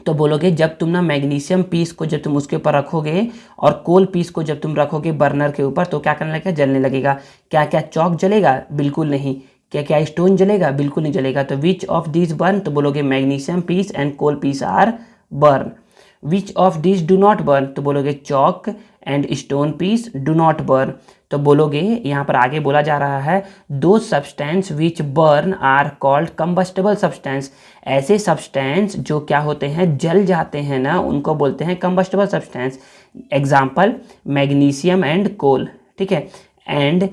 तो बोलोगे जब तुम ना मैग्नीशियम पीस को जब तुम उसके ऊपर रखोगे और कोल पीस को जब तुम रखोगे बर्नर के ऊपर तो क्या करने लगेगा, जलने लगेगा। क्या क्या चौक जलेगा, बिल्कुल नहीं। क्या क्या स्टोन जलेगा, बिल्कुल नहीं जलेगा। तो विच ऑफ दिस बर्न, तो बोलोगे magnesium piece and coal piece are burn. Which of this do not burn, तो बोलोगे chalk and stone piece do not burn. तो बोलोगे यहाँ पर आगे बोला जा रहा है those substance which burn are called combustible substance, ऐसे सब्सटेंस जो क्या होते हैं, जल जाते हैं ना, उनको बोलते हैं combustible substance. Example magnesium and coal. ठीक है। And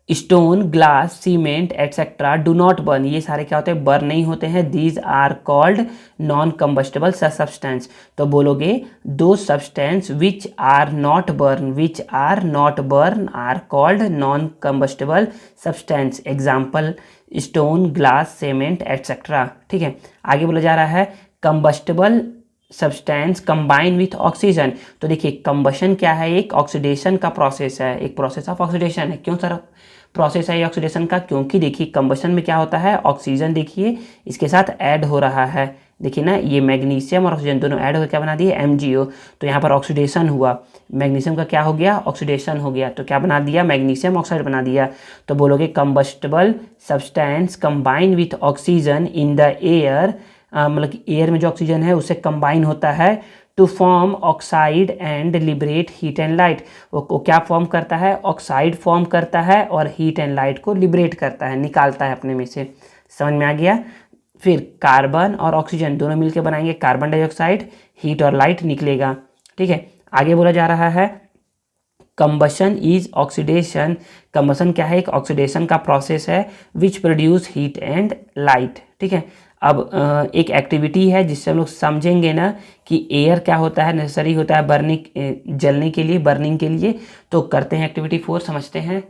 stone, glass, cement etcetera do not burn, ये सारे क्या होते हैं, बर्न नहीं होते हैं। These are called non combustible substance. तो बोलोगे those substance which are not burn, which are not burn are called non combustible substance. Example stone, glass, cement etcetera. ठीक है। आगे बोला जा रहा है combustible substance combine with oxygen. तो देखिए कंबशन क्या है, एक ऑक्सीडेशन का प्रोसेस है, एक प्रोसेस ऑफ ऑक्सीडेशन है। क्यों सर प्रोसेस है ये ऑक्सीडेशन का, क्योंकि देखिए कंबशन में क्या होता है, ऑक्सीजन देखिए इसके साथ ऐड हो रहा है, देखिए ना ये मैग्नीशियम और ऑक्सीजन दोनों ऐड होकर क्या बना दिए, MgO। तो यहाँ पर ऑक्सीडेशन हुआ, मैग्नीशियम का क्या हो गया, ऑक्सीडेशन हो गया, तो क्या बना दिया, मैग्नीशियम ऑक्साइड बना दिया। तो बोलोगे combustible substance combine with oxygen in the air, मतलब कि एयर में जो ऑक्सीजन है उससे कंबाइन होता है to form oxide and liberate heat and light. वो क्या फॉर्म करता है, ऑक्साइड फॉर्म करता है और हीट एंड लाइट को लिबरेट करता है, निकालता है अपने में से। समझ में आ गया। फिर कार्बन और ऑक्सीजन दोनों मिलकर बनाएंगे कार्बन डाइऑक्साइड, हीट और लाइट निकलेगा। ठीक है, आगे बोला जा रहा है कंबशन इज ऑक्सीडेशन। कंबशन क्या है, एक ऑक्सीडेशन का प्रोसेस है which produce heat and light. ठीक है, अब एक एक्टिविटी है जिससे हम लोग समझेंगे ना कि एयर क्या होता है, नेसेसरी होता है बर्निंग, जलने के लिए, बर्निंग के लिए। तो करते हैं एक्टिविटी 4, समझते हैं।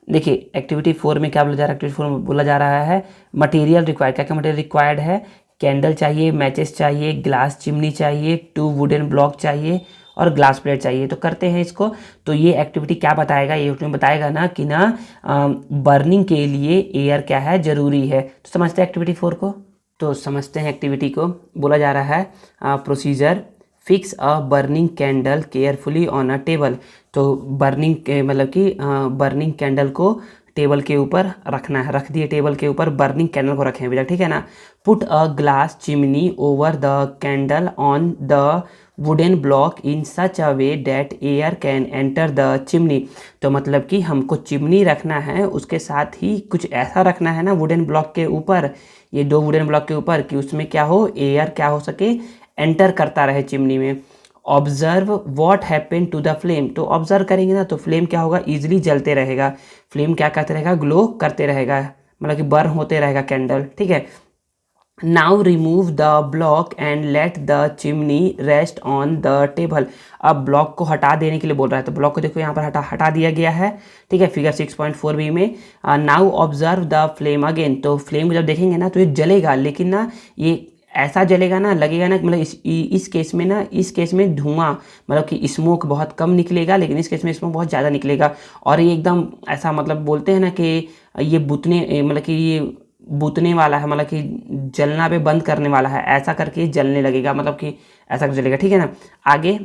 देखिए एक्टिविटी 4 में क्या बोला जा रहा है, एक्टिविटी 4 में बोला जा रहा है मटेरियल रिक्वायर्ड। क्या क्या मटेरियल रिक्वायर्ड है, कैंडल चाहिए, मैचेस चाहिए, ग्लास चिमनी चाहिए, 2 वुडन ब्लॉक चाहिए और ग्लास प्लेट चाहिए। तो करते हैं इसको। तो ये एक्टिविटी क्या बताएगा, ये उसमें बताएगा ना कि ना बर्निंग के लिए एयर क्या है, ज़रूरी है। तो समझते हैं एक्टिविटी 4 को। तो समझते हैं एक्टिविटी को। बोला जा रहा है procedure, fix a burning candle carefully on a table. तो बर्निंग के मतलब कि बर्निंग कैंडल को टेबल के ऊपर रखना है, रख दिए टेबल के ऊपर, बर्निंग कैंडल को रखें बेटा, ठीक है ना। Put a glass chimney over the candle on the wooden block in such a way that air can enter the chimney. तो मतलब कि हमको चिमनी रखना है, उसके साथ ही कुछ ऐसा रखना है ना वुडन ब्लॉक के ऊपर, ये 2 वुडन ब्लॉक के ऊपर, कि उसमें क्या हो, एयर क्या हो सके, एंटर करता रहे चिमनी में। Observe what happen to the flame. तो ऑब्जर्व करेंगे ना तो फ्लेम क्या होगा, ईजिली जलते रहेगा, फ्लेम क्या करते रहेगा, ग्लो करते रहेगा, मतलब कि बर्न होते रहेगा कैंडल। ठीक है, now remove the block and let the chimney rest on the table. अब ब्लॉक को हटा देने के लिए बोल रहा है, तो ब्लॉक को देखो यहाँ पर हटा दिया गया है। ठीक है, फिगर 6.4b में। Now observe the flame again. तो फ्लेम को जब देखेंगे ना तो ये जलेगा, लेकिन ना ये ऐसा जलेगा ना, लगेगा ना, मतलब इस केस में ना, इस केस में धुआं मतलब कि स्मोक बहुत कम निकलेगा, लेकिन इस केस में स्मोक बहुत ज़्यादा निकलेगा। और ये एकदम ऐसा, मतलब बोलते हैं ना कि ये बुतने, मतलब कि ये बुतने वाला है, मतलब कि जलना पे बंद करने वाला है, ऐसा करके जलने लगेगा, मतलब कि ऐसा जलेगा। ठीक है ना। आगे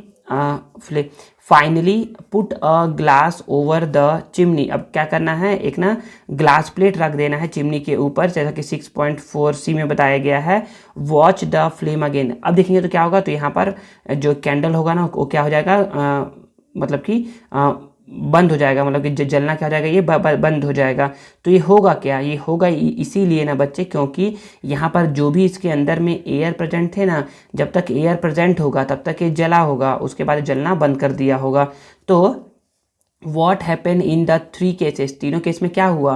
finally put a glass over the chimney. अब क्या करना है, एक ना ग्लास प्लेट रख देना है चिमनी के ऊपर, जैसा कि 6.4c में बताया गया है। Watch the flame again. अब देखेंगे तो क्या होगा, तो यहाँ पर जो कैंडल होगा ना वो क्या हो जाएगा, मतलब कि बंद हो जाएगा, मतलब कि जलना क्या हो जाएगा, ये बंद हो जाएगा। तो ये होगा क्या, ये होगा इसीलिए ना बच्चे, क्योंकि यहाँ पर जो भी इसके अंदर में एयर प्रेजेंट थे ना, जब तक एयर प्रेजेंट होगा तब तक ये जला होगा, उसके बाद जलना बंद कर दिया होगा। तो what happen in the 3 cases. तीनों केस में क्या हुआ,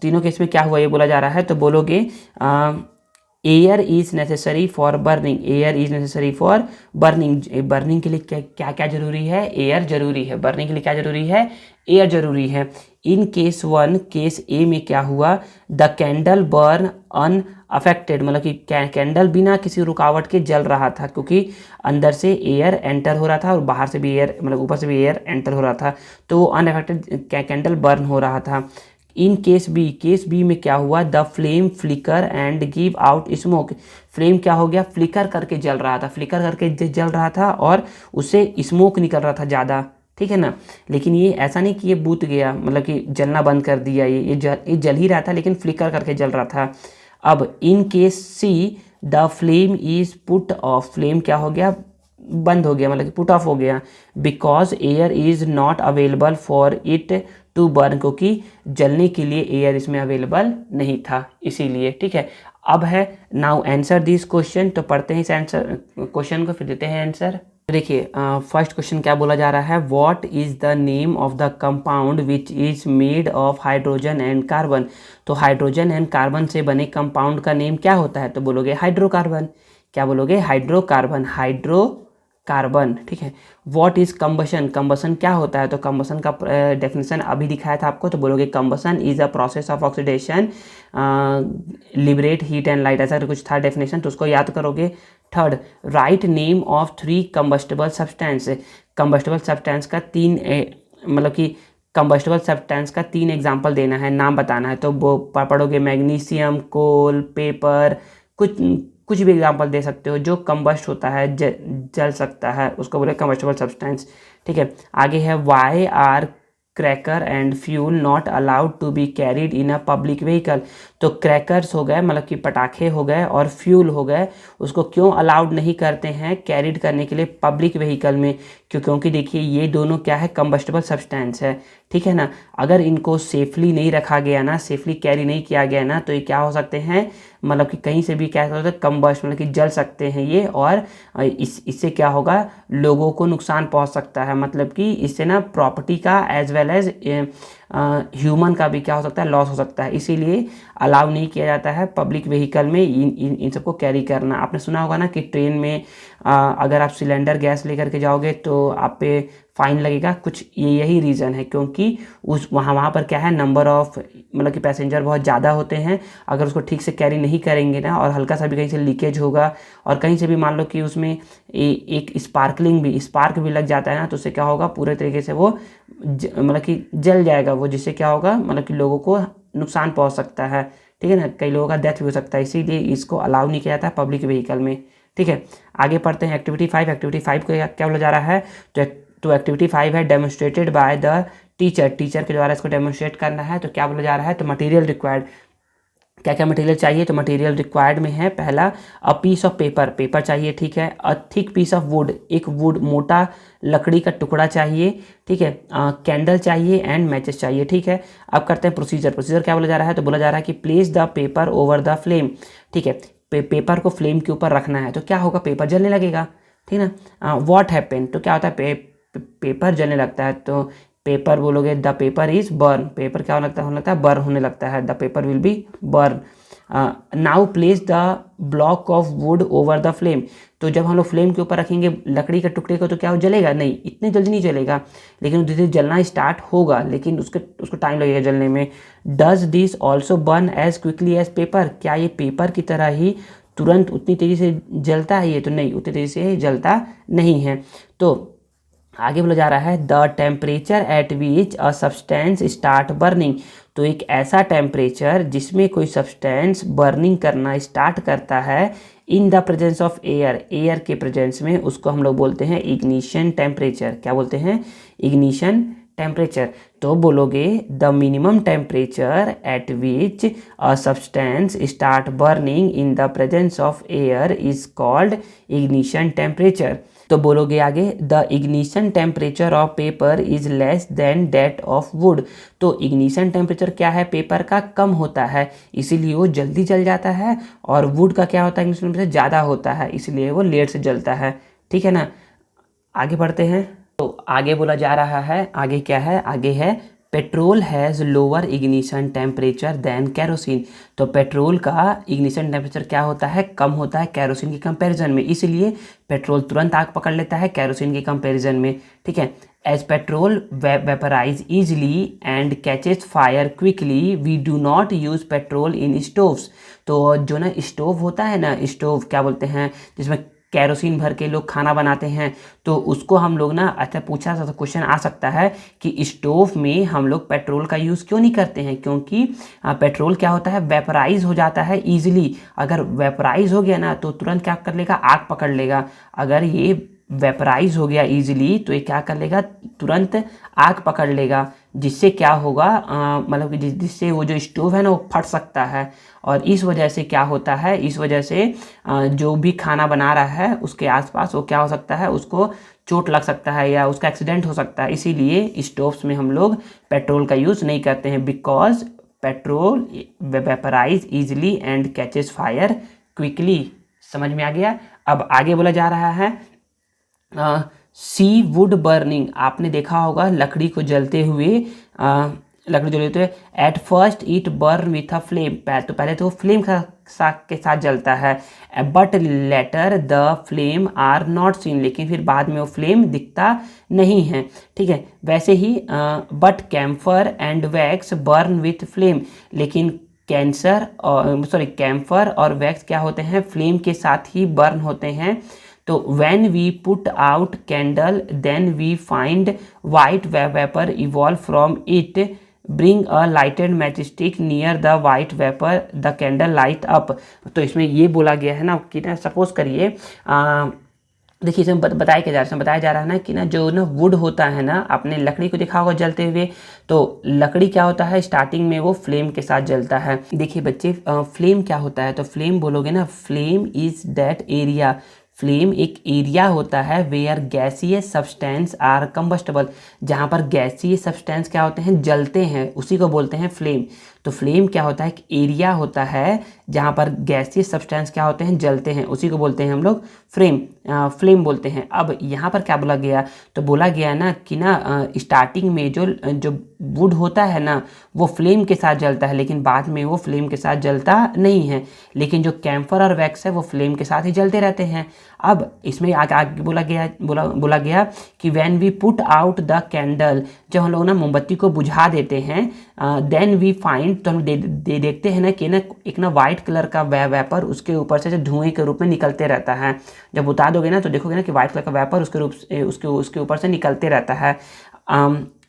तीनों केस में क्या हुआ ये बोला जा रहा है। तो बोलोगे air is necessary for burning. Air is necessary for burning. Burning के लिए क्या क्या जरूरी है, एयर जरूरी है। बर्निंग के लिए क्या जरूरी है, एयर जरूरी है। इन केस 1, केस ए में क्या हुआ, द कैंडल बर्न अनअफेक्टेड, मतलब कि कैंडल बिना किसी रुकावट के जल रहा था, क्योंकि अंदर से एयर एंटर हो रहा था और बाहर से भी एयर, मतलब ऊपर से भी एयर एंटर हो रहा था, तो अनअफेक्टेड कैंडल बर्न हो रहा था। In case B, case B में क्या हुआ, the flame flicker and give out smoke. Flame क्या हो गया, फ्लिकर करके जल रहा था, फ्लिकर करके जल रहा था और उससे स्मोक निकल रहा था ज़्यादा। ठीक है ना। लेकिन ये ऐसा नहीं कि ये बुझ गया, मतलब कि जलना बंद कर दिया, ये जल ही रहा था लेकिन फ्लिकर करके जल रहा था। अब in case C, the flame is put off. Flame क्या हो गया, बंद हो गया, मतलब कि पुट ऑफ हो गया, because air is not available for it to burn, क्योंकि जलने के लिए एयर इसमें अवेलेबल नहीं था, इसीलिए। ठीक है, अब है नाउ आंसर दिस क्वेश्चन। तो पढ़ते हैं इस आंसर क्वेश्चन को, फिर देते हैं आंसर। देखिए फर्स्ट क्वेश्चन क्या बोला जा रहा है, what is the name of the compound which is made of hydrogen and carbon. तो हाइड्रोजन एंड कार्बन से बने कंपाउंड का नेम क्या होता है, तो बोलोगे हाइड्रोकार्बन। क्या बोलोगे, हाइड्रोकार्बन, हाइड्रोकार्बन। ठीक है, व्हाट इज कंबशन। कंबशन क्या होता है, तो कंबशन का डेफिनेशन अभी दिखाया था आपको, तो बोलोगे combustion is a process of oxidation liberate heat and light, ऐसा कुछ था डेफिनेशन, तो उसको याद करोगे। Third, write name of 3 combustible substance. Combustible substance का 3 मतलब कि कंबस्टेबल सब्सटेंस का 3 एग्जाम्पल देना है, नाम बताना है। तो वो पढ़ोगे मैग्नीशियम, कोल, पेपर, कुछ कुछ भी एग्जाम्पल दे सकते हो जो कंबस्ट होता है, जल सकता है, उसको बोले कंबस्टेबल सब्सटेंस। ठीक है, आगे है why are cracker and fuel not allowed to be carried in a public vehicle. तो क्रैकर्स हो गए मतलब कि पटाखे हो गए और फ्यूल हो गए, उसको क्यों अलाउड नहीं करते हैं कैरिड करने के लिए पब्लिक व्हीकल में? क्योंकि देखिए ये दोनों क्या है, कंबस्टेबल सब्सटेंस है। ठीक है ना, अगर इनको सेफली नहीं रखा गया ना, सेफली कैरी नहीं किया गया ना, तो ये क्या हो सकते हैं, मतलब कि कहीं से भी क्या होता है, कंबस्ट मतलब कि जल सकते हैं ये। और इससे क्या होगा, लोगों को नुकसान पहुंच सकता है, मतलब कि इससे ना प्रॉपर्टी का एज वेल एज ह्यूमन का भी क्या हो सकता है, लॉस हो सकता है। इसीलिए अलाउ नहीं किया जाता है पब्लिक व्हीकल में इन सबको कैरी करना। आपने सुना होगा ना कि ट्रेन में अगर आप सिलेंडर गैस लेकर के जाओगे तो आप पे फाइन लगेगा, कुछ यही रीज़न है, क्योंकि उस वहाँ पर क्या है, नंबर ऑफ मतलब कि पैसेंजर बहुत ज़्यादा होते हैं। अगर उसको ठीक से कैरी नहीं करेंगे ना, और हल्का सा भी कहीं से लीकेज होगा, और कहीं से भी मान लो कि उसमें एक स्पार्क भी लग जाता है ना, तो उससे क्या होगा, पूरे तरीके से वो मतलब कि जल जाएगा वो, जिससे क्या होगा, मतलब कि लोगों को नुकसान पहुंच सकता है। ठीक है ना, कई लोगों का डेथ भी हो सकता है, इसीलिए इसको अलाउ नहीं किया जाता है पब्लिक व्हीकल में। ठीक है, आगे पढ़ते हैं एक्टिविटी 5। एक्टिविटी 5 को क्या बोला जा रहा है, तो एक्टिविटी 5 है डेमोन्स्ट्रेटेड बाय द टीचर के द्वारा इसको डेमोन्स्ट्रेट करना है। तो क्या बोला जा रहा है, तो मटेरियल रिक्वायर्ड, क्या क्या मटेरियल चाहिए, तो मटेरियल रिक्वायर्ड में है पहला अ पीस ऑफ पेपर चाहिए। ठीक है, a thick piece of wood, एक वुड मोटा लकड़ी का टुकड़ा चाहिए। ठीक है, कैंडल चाहिए एंड मैचेस चाहिए। ठीक है, अब करते हैं प्रोसीजर क्या बोला जा रहा है, तो बोला जा रहा है कि place the paper over the flame. ठीक है, पेपर को फ्लेम के ऊपर रखना है, तो क्या होगा, पेपर जलने लगेगा। ठीक है ना, व्हाट हैपन, तो क्या होता है, पेपर जलने लगता है। तो पेपर बोलोगे, the paper is burn, paper क्या होने लगता है, बर्न होने लगता है, the paper will be burn. Now place the block of would over the flame. तो जब हम लोग फ्लेम के ऊपर रखेंगे लकड़ी के टुकड़े को, तो क्या हो, जलेगा नहीं, इतने जल्दी नहीं जलेगा, लेकिन धीरे धीरे जलना स्टार्ट होगा, लेकिन उसको टाइम लगेगा जलने में। Does this also burn as quickly as paper, क्या ये पेपर की तरह ही तुरंत उतनी तेज़ी से जलता है ये? तो नहीं, उतनी तेज़ी से जलता नहीं है। तो आगे बोला जा रहा है the temperature at which a substance start burning. तो एक ऐसा टेम्परेचर जिसमें कोई सब्सटेंस बर्निंग करना स्टार्ट करता है इन द प्रेजेंस ऑफ एयर के प्रेजेंस में, उसको हम लोग बोलते हैं इग्निशन टेम्परेचर। क्या बोलते हैं, इग्निशन टेम्परेचर। तो बोलोगे the minimum temperature at which a substance start burning in the presence of air is called ignition temperature. तो बोलोगे आगे the ignition temperature of paper is less than that of would. तो इग्निशन टेम्परेचर क्या है, पेपर का कम होता है, इसीलिए वो जल्दी जल जाता है, और वुड का क्या होता है, इग्निशन टेम्परेचर ज़्यादा होता है, इसलिए वो लेट से जलता है। ठीक है ना, आगे बढ़ते हैं। तो आगे बोला जा रहा है, आगे क्या है, आगे है petrol has lower ignition temperature than kerosene. तो पेट्रोल का इग्निशन टेम्परेचर क्या होता है, कम होता है कैरोसिन के कंपैरिजन में, इसलिए पेट्रोल तुरंत आग पकड़ लेता है कैरोसिन के कंपैरिजन में। ठीक है, as petrol vaporise easily and catches fire quickly we do not use petrol in stoves. तो जो ना स्टोव होता है ना, स्टोव क्या बोलते हैं, जिसमें कैरोसिन भर के लोग खाना बनाते हैं, तो उसको हम लोग ना, अच्छा पूछा सा क्वेश्चन आ सकता है कि स्टोव में हम लोग पेट्रोल का यूज़ क्यों नहीं करते हैं, क्योंकि पेट्रोल क्या होता है, वेपराइज हो जाता है ईजिली। अगर वेपराइज हो गया ना, तो तुरंत क्या कर लेगा, आग पकड़ लेगा। अगर ये वेपराइज हो गया ईजिली, तो ये क्या कर लेगा, तुरंत आग पकड़ लेगा, जिससे क्या होगा, मतलब कि जिससे वो जो स्टोव है ना, वो फट सकता है। और इस वजह से क्या होता है, इस वजह से जो भी खाना बना रहा है उसके आसपास, वो क्या हो सकता है, उसको चोट लग सकता है या उसका एक्सीडेंट हो सकता है। इसीलिए स्टोव्स में हम लोग पेट्रोल का यूज़ नहीं करते हैं, because petrol vaporise easily and catches fire quickly. समझ में आ गया। अब आगे बोला जा रहा है सी वुड बर्निंग। आपने देखा होगा लकड़ी को जलते हुए, लकड़ी जलते हुए, at first it burn with a flame. तो पहले तो फ्लेम के साथ जलता है, but later the flame are not seen, लेकिन फिर बाद में वो फ्लेम दिखता नहीं है। ठीक है, वैसे ही but camphor and wax burn with flame, लेकिन कैम्फर और वैक्स क्या होते हैं, फ्लेम के साथ ही बर्न होते हैं। तो when we put out candle then we find white vapour evolve from it, bring a lighted matchstick near the white vapour, the candle light up. तो इसमें ये बोला गया है ना कि ना सपोज करिए देखिए इसमें बताया क्या जा रहा है, इसमें बताया जा रहा है ना कि ना जो ना वुड होता है ना, आपने लकड़ी को देखा होगा जलते हुए, तो लकड़ी क्या होता है स्टार्टिंग में वो फ्लेम के साथ जलता है। देखिए बच्चे फ्लेम क्या होता है, तो फ्लेम बोलोगे ना, flame is that area, flame एक एरिया होता है वेयर गैसीय सब्सटेंस आर कंबस्टेबल, जहाँ पर गैसीय सब्सटेंस क्या होते हैं जलते हैं, उसी को बोलते हैं फ्लेम। तो फ्लेम क्या होता है, एक एरिया होता है जहाँ पर गैसीय सब्सटेंस क्या होते हैं जलते हैं, उसी को बोलते हैं हम लोग फ्लेम बोलते हैं। अब यहाँ पर क्या बोला गया, तो बोला गया ना कि ना स्टार्टिंग में जो जो वुड होता है ना वो फ्लेम के साथ जलता है, लेकिन बाद में वो फ्लेम के साथ जलता नहीं है, लेकिन जो कैम्फर और वैक्स है वो फ्लेम के साथ ही जलते रहते हैं। अब इसमें आगे बोला गया कि when we put out the candle, जब हम लोग ना मोमबत्ती को बुझा देते हैं, देन वी फाइंड, तो हम देखते हैं ना कि ना एक ना वाइट कलर का वेपर उसके ऊपर से धुएं के रूप में निकलते रहता है। जब उतार दोगे ना तो देखोगे ना कि वाइट कलर का वेपर उसके रूप उसके ऊपर से निकलते रहता है।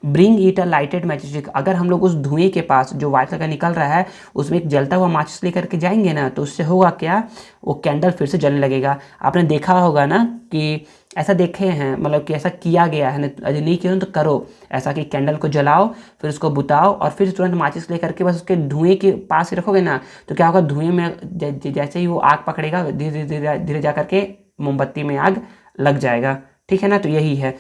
Bring it a lighted matchstick, अगर हम लोग उस धुएं के पास जो व्हाइट कलर का निकल रहा है उसमें एक जलता हुआ माचिस लेकर के जाएंगे ना, तो उससे होगा क्या, वो कैंडल फिर से जलने लगेगा। आपने देखा होगा ना कि ऐसा देखे हैं, मतलब कि ऐसा किया गया है ना, यदि नहीं किया तो करो ऐसा कि कैंडल को जलाओ, फिर उसको बुताओ और फिर तुरंत माचिस लेकर के बस उसके धुएं के पास ही रखोगे ना, तो क्या होगा, धुएं में जैसे ही वो आग पकड़ेगा धीरे धीरे धीरे जा करके मोमबत्ती में आग लग जाएगा। ठीक है ना, तो यही है।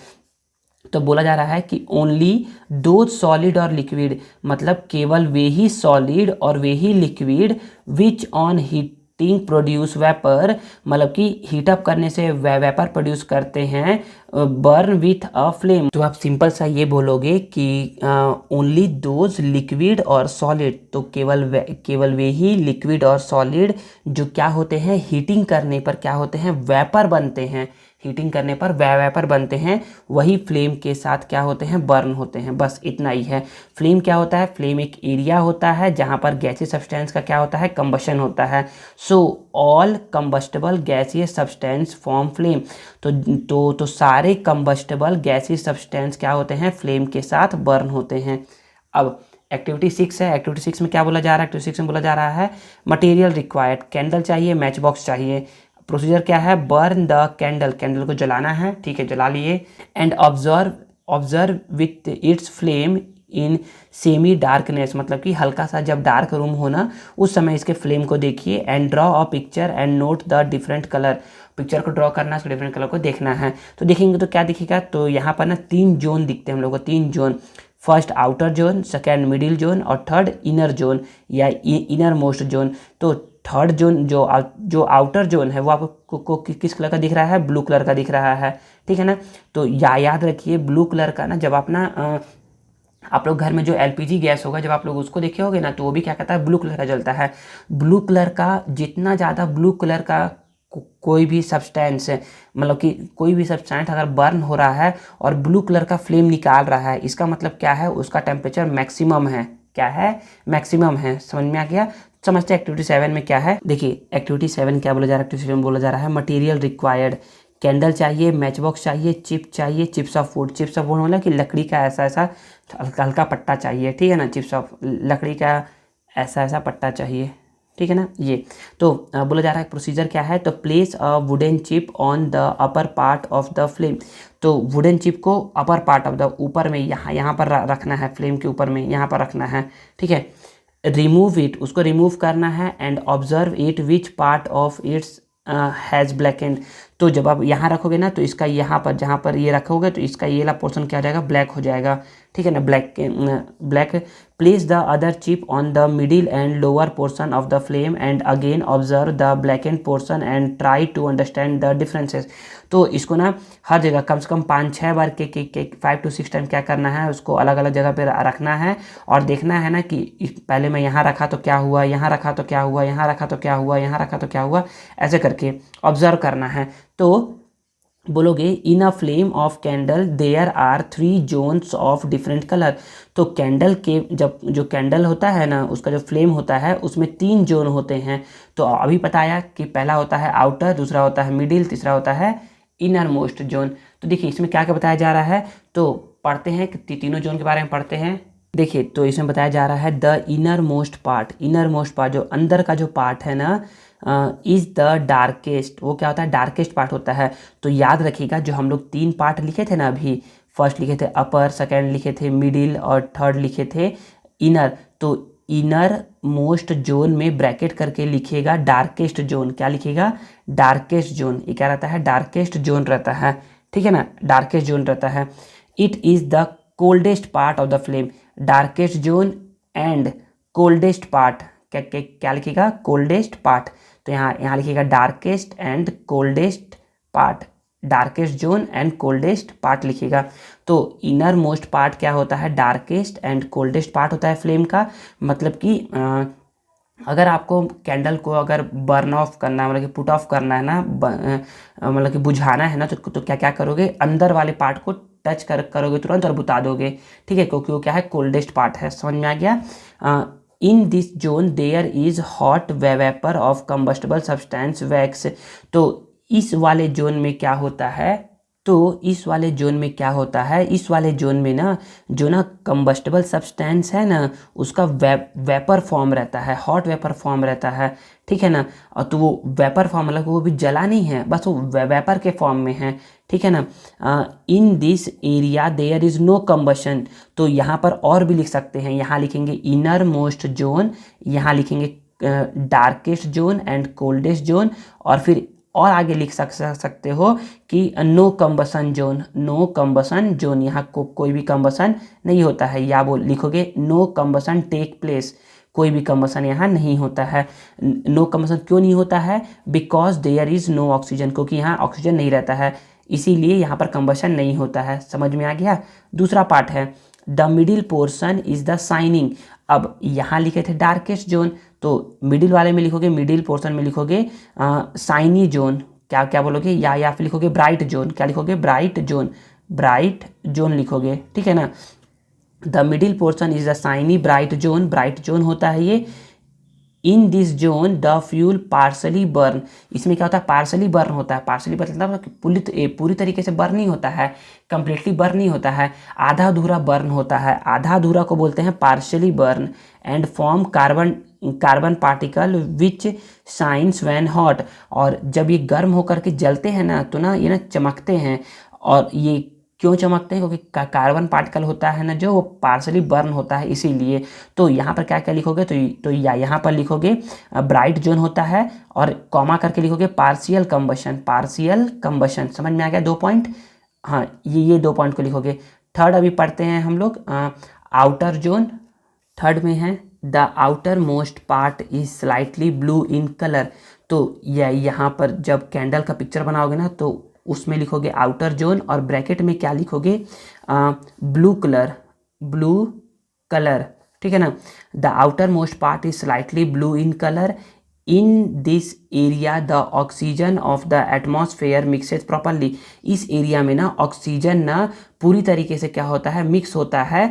तो बोला जा रहा है कि ओनली दो सॉलिड और लिक्विड, मतलब केवल वे ही सॉलिड और वे ही liquid which on heating produce vapour, मतलब कि हीटअप करने से वेपर प्रोड्यूस करते हैं, बर्न विथ अ फ्लेम। तो आप सिंपल सा ये बोलोगे कि ओनली दोज लिक्विड और सॉलिड, तो केवल वे ही लिक्विड और सॉलिड जो क्या होते हैं हीटिंग करने पर क्या होते हैं वेपर बनते हैं, हीटिंग करने पर वेपर बनते हैं, वही फ्लेम के साथ क्या होते हैं बर्न होते हैं। बस इतना ही है। फ्लेम क्या होता है, फ्लेम एक एरिया होता है जहाँ पर गैसीय सब्सटेंस का क्या होता है कंबशन होता है। सो ऑल कंबस्टेबल गैसीय सब्सटेंस फॉर्म फ्लेम, तो सारे कंबस्टेबल गैसीय सब्सटेंस क्या होते हैं फ्लेम के साथ बर्न होते हैं। अब एक्टिविटी 6 है। एक्टिविटी 6 में क्या बोला जा रहा है, एक्टिविटी 6 में बोला जा रहा है मटेरियल रिक्वायर्ड, कैंडल चाहिए, मैच बॉक्स चाहिए। प्रोसीजर क्या है, बर्न द कैंडल, कैंडल को जलाना है, ठीक है जला लिए, and observe with its flame in semi darkness, मतलब कि हल्का सा जब डार्क रूम हो ना उस समय इसके फ्लेम को देखिए, and draw a picture and note the different colour, picture को ड्रॉ करना है, उसको डिफरेंट कलर को देखना है। तो देखेंगे तो क्या दिखेगा, तो यहाँ पर ना 3 जोन दिखते हैं हम लोग को, 3 zone, first outer zone, second middle zone और थर्ड इनर जोन या इनर मोस्ट जोन। तो थर्ड जोन जो आउटर जोन है वो आपको किस कलर का दिख रहा है, ब्लू कलर का दिख रहा है, ठीक है ना। तो याद रखिए ब्लू कलर का ना, जब आप ना आप लोग घर में जो एलपीजी गैस होगा जब आप लोग उसको देखे होगे ना तो वो भी क्या कहता है ब्लू कलर का जलता है। ब्लू कलर का जितना ज़्यादा ब्लू कलर का कोई भी सब्सटेंस है, मतलब कि कोई भी सब्सटेंस अगर बर्न हो रहा है और ब्लू कलर का फ्लेम निकाल रहा है, इसका मतलब क्या है, उसका टेम्परेचर मैक्सिमम है। क्या है, मैक्सिमम है। समझ में आ गया। समझते हैं एक्टिविटी 7 में क्या है। देखिए एक्टिविटी 7 क्या बोला जा रहा है, एक्टिविटी 7 में बोला जा रहा है मटेरियल रिक्वायर्ड, कैंडल चाहिए, मैच बॉक्स चाहिए, चिप चाहिए, chips of would. Chips of would मतलब कि लकड़ी का ऐसा ऐसा हल्का हल्का पट्टा चाहिए, ठीक है ना, चिप्स ऑफ लकड़ी का ऐसा ऐसा पट्टा चाहिए, ठीक है ना। ये तो बोला जा रहा है प्रोसीजर क्या है, तो place a wooden chip on the upper part of the flame, तो वुडन चिप को अपर पार्ट ऑफ द ऊपर में यहाँ पर रखना है, फ्लेम के ऊपर में यहाँ पर रखना है, ठीक है। रिमूव इट, उसको रिमूव करना है, and observe it which part of its has blackened, तो जब आप यहाँ रखोगे ना तो इसका यहाँ पर जहाँ पर ये रखोगे तो इसका ये वाला पोर्शन क्या हो जाएगा, ब्लैक हो जाएगा, ठीक है ना, black. Place the other chip on the middle and lower portion of the flame and again observe the blackened portion and try to understand the differences. तो इसको ना हर जगह कम से कम 5-6 बार के 5 to 6 टाइम क्या करना है, उसको अलग अलग जगह पे रखना है और देखना है ना कि पहले मैं यहाँ रखा तो क्या हुआ, यहाँ रखा तो क्या हुआ, यहाँ रखा तो क्या हुआ, यहाँ रखा तो क्या हुआ, ऐसे करके ऑब्जर्व करना है। तो बोलोगे in a flame of candle there are 3 zones of different colour. तो कैंडल के जब जो कैंडल होता है ना, उसका जो फ्लेम होता है उसमें 3 जोन होते हैं। तो अभी बताया कि पहला होता है आउटर, दूसरा होता है मिडिल, तीसरा होता है इनर मोस्ट जोन। तो देखिए इसमें क्या क्या बताया जा रहा है, तो पढ़ते हैं कि तीनों जोन के बारे में पढ़ते हैं। देखिए तो इसमें बताया जा रहा है the inner most part, inner most part जो अंदर का जो पार्ट है ना, इज द डार्केस्ट। वो क्या होता है, डार्केस्ट पार्ट होता है। तो याद रखिएगा जो हम लोग 3 पार्ट लिखे थे ना अभी, फर्स्ट लिखे थे अपर, सेकंड लिखे थे मिडिल और थर्ड लिखे थे इनर। तो इनर मोस्ट जोन में ब्रैकेट करके लिखिएगा डार्केस्ट जोन। क्या लिखिएगा, डार्केस्ट जोन। ये क्या रहता है, डार्केस्ट जोन रहता है, ठीक है ना, डार्केस्ट जोन रहता है। It is the coldest part of the flame, darkest zone and coldest part. क्या क्या क्या लिखिएगा, कोल्डेस्ट पार्ट। तो यहाँ लिखिएगा darkest and coldest part, darkest zone and coldest part लिखिएगा। तो इनर मोस्ट पार्ट क्या होता है, डार्केस्ट एंड कोल्डेस्ट पार्ट होता है फ्लेम का। मतलब कि अगर आपको कैंडल को अगर बर्न ऑफ करना है, मतलब कि पुट ऑफ करना है ना, मतलब कि बुझाना है ना, तो क्या क्या करोगे, अंदर वाले पार्ट को टच करोगे तुरंत और बुता दोगे, ठीक है, क्योंकि वो क्या है, कोल्डेस्ट पार्ट है। समझ में आ गया। In this zone there is hot vapour of combustible substance wax. तो इस वाले जोन में क्या होता है, तो इस वाले जोन में क्या होता है, इस वाले जोन में ना जो ना कंबस्टेबल सब्सटेंस है ना, उसका वेपर फॉर्म रहता है, हॉट वेपर फॉर्म रहता है, ठीक है ना। और तो वो वेपर फॉर्म मतलब वो भी जला नहीं है, बस वो वेपर के फॉर्म में है, ठीक है ना। In this area there is no combustion. तो यहाँ पर और भी लिख सकते हैं, यहाँ लिखेंगे इनर मोस्ट जोन, यहाँ लिखेंगे darkest zone and coldest zone, और फिर और आगे लिख सकते हो कि no combustion zone, no combustion zone, यहाँ कोई भी कंबसन नहीं होता है, या वो लिखोगे नो कंबसन टेक प्लेस, कोई भी कंबसन यहाँ नहीं होता है। नो कंबसन क्यों नहीं होता है, because there is no oxygen, क्योंकि यहाँ ऑक्सीजन नहीं रहता है, इसीलिए यहाँ पर कंबशन नहीं होता है। समझ में आ गया। दूसरा पार्ट है the middle portion is the signing. अब यहाँ लिखे थे डार्केस्ट जोन, तो मिडिल वाले में लिखोगे, मिडिल पोर्शन में लिखोगे साइनी जोन। क्या क्या बोलोगे, या फिर लिखोगे ब्राइट जोन। क्या लिखोगे, ब्राइट जोन, ब्राइट जोन लिखोगे, ठीक है ना। The middle portion is the shiny bright zone, bright zone होता है ये। In this zone the fuel partially burn. इसमें क्या होता है, पार्सली बर्न होता है। पार्सली मतलब पूरी तरीके से बर्न नहीं होता है, कंप्लीटली बर्न नहीं होता है, आधा अधूरा बर्न होता है। आधा अधूरा को बोलते हैं partially burn. And form carbon particle which shines when hot. और जब ये गर्म होकर के जलते हैं ना, तो ना ये ना चमकते हैं। और ये क्यों चमकते हैं, क्योंकि कार्बन पार्टिकल होता है ना जो, वो पार्शली बर्न होता है, इसीलिए। तो यहाँ पर क्या क्या लिखोगे, तो यहाँ पर लिखोगे ब्राइट जोन होता है, और कॉमा करके लिखोगे पार्शियल कंबशन, पार्शियल कंबशन। समझ में आ गया 2 पॉइंट। हाँ, ये 2 पॉइंट को लिखोगे। थर्ड अभी पढ़ते हैं हम लोग, आउटर जोन। थर्ड में है the outer most part is slightly blue in colour. तो यहाँ पर जब कैंडल का पिक्चर बनाओगे ना, तो उसमें लिखोगे आउटर जोन, और ब्रैकेट में क्या लिखोगे, ब्लू कलर, ब्लू कलर, ठीक है ना। The outer most part is slightly blue in colour. In this area the oxygen of the atmosphere mixes properly. इस एरिया में ना ऑक्सीजन ना पूरी तरीके से क्या होता है, मिक्स होता है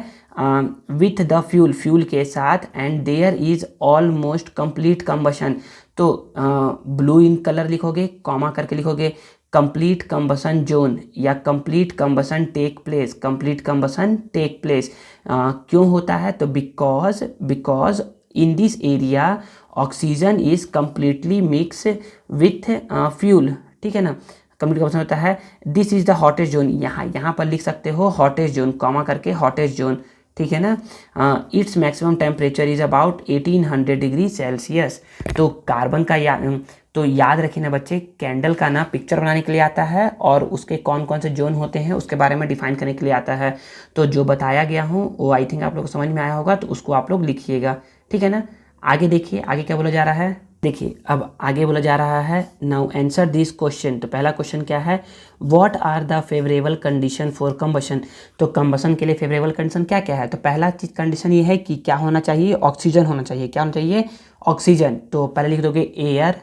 विथ द फ्यूल, फ्यूल के साथ। And there is almost complete combustion. तो ब्लू इन कलर लिखोगे, कॉमा करके लिखोगे कंप्लीट कंबशन जोन, या complete combustion take place, complete combustion take place. क्यों होता है, तो because in this area oxygen is completely mix with fuel, ठीक है ना। कंप्लीट कंबशन होता है। This is the hottest zone, यहाँ पर लिख सकते हो हॉटेस्ट जोन, कॉमा करके हॉटेस्ट जोन, ठीक है ना। It's maximum temperature is about 1800 degree Celsius. तो कार्बन का तो याद रखिए ना बच्चे, कैंडल का ना पिक्चर बनाने के लिए आता है, और उसके कौन कौन से जोन होते हैं उसके बारे में डिफाइन करने के लिए आता है। तो जो बताया गया हूँ वो आई थिंक आप लोग को समझ में आया होगा, तो उसको आप लोग लिखिएगा, ठीक है ना। आगे देखिए, आगे क्या बोला जा रहा है। देखिए अब आगे बोला जा रहा है, नाउ आंसर दिस क्वेश्चन। तो पहला क्वेश्चन क्या है, what are the favourable condition for combustion. तो कंबशन के लिए फेवरेबल कंडीशन क्या क्या है। तो पहला चीज कंडीशन ये है कि क्या होना चाहिए, ऑक्सीजन होना चाहिए। क्या होना चाहिए, ऑक्सीजन। तो पहले लिख दोगे एयर,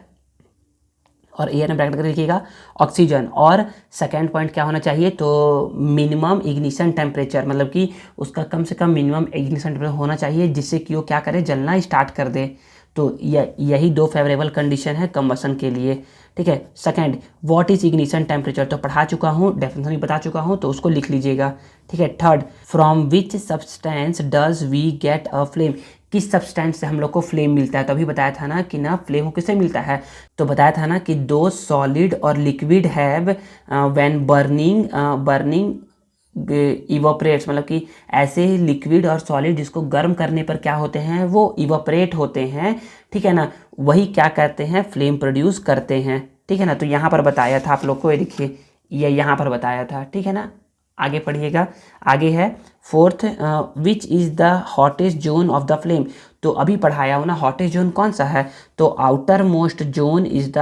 और एयर में ब्रैकेट करके लिखिएगा ऑक्सीजन। और सेकेंड पॉइंट क्या होना चाहिए, तो मिनिमम इग्निशन टेम्परेचर, मतलब कि उसका कम से कम मिनिमम इग्निशन टेम्परेचर होना चाहिए जिससे कि वो क्या करे, जलना स्टार्ट कर दे। तो यही दो फेवरेबल कंडीशन है कंबसन के लिए, ठीक है। Second, what is ignition temperature, तो पढ़ा चुका हूँ, डेफिनेशन भी बता चुका हूँ, तो उसको लिख लीजिएगा, ठीक है। Third, from which substance does we get a flame, किस सब्सटेंस से हम लोग को फ्लेम मिलता है। तो अभी बताया था ना कि ना फ्लेम को किससे मिलता है, तो बताया था ना कि दो सॉलिड और लिक्विड हैव व्हेन बर्निंग इवोपरेट्स, मतलब कि ऐसे लिक्विड और सॉलिड जिसको गर्म करने पर क्या होते हैं, वो इवोपरेट होते हैं, ठीक है ना, वही क्या करते हैं, फ्लेम प्रोड्यूस करते हैं, ठीक है ना। तो यहाँ पर बताया था आप लोग को, ये देखिए ये यहाँ पर बताया था, ठीक है ना। आगे पढ़िएगा, आगे है fourth, which is the hottest zone of the flame, तो अभी पढ़ाया हो ना हॉटेस्ट जोन कौन सा है, तो outer most zone is the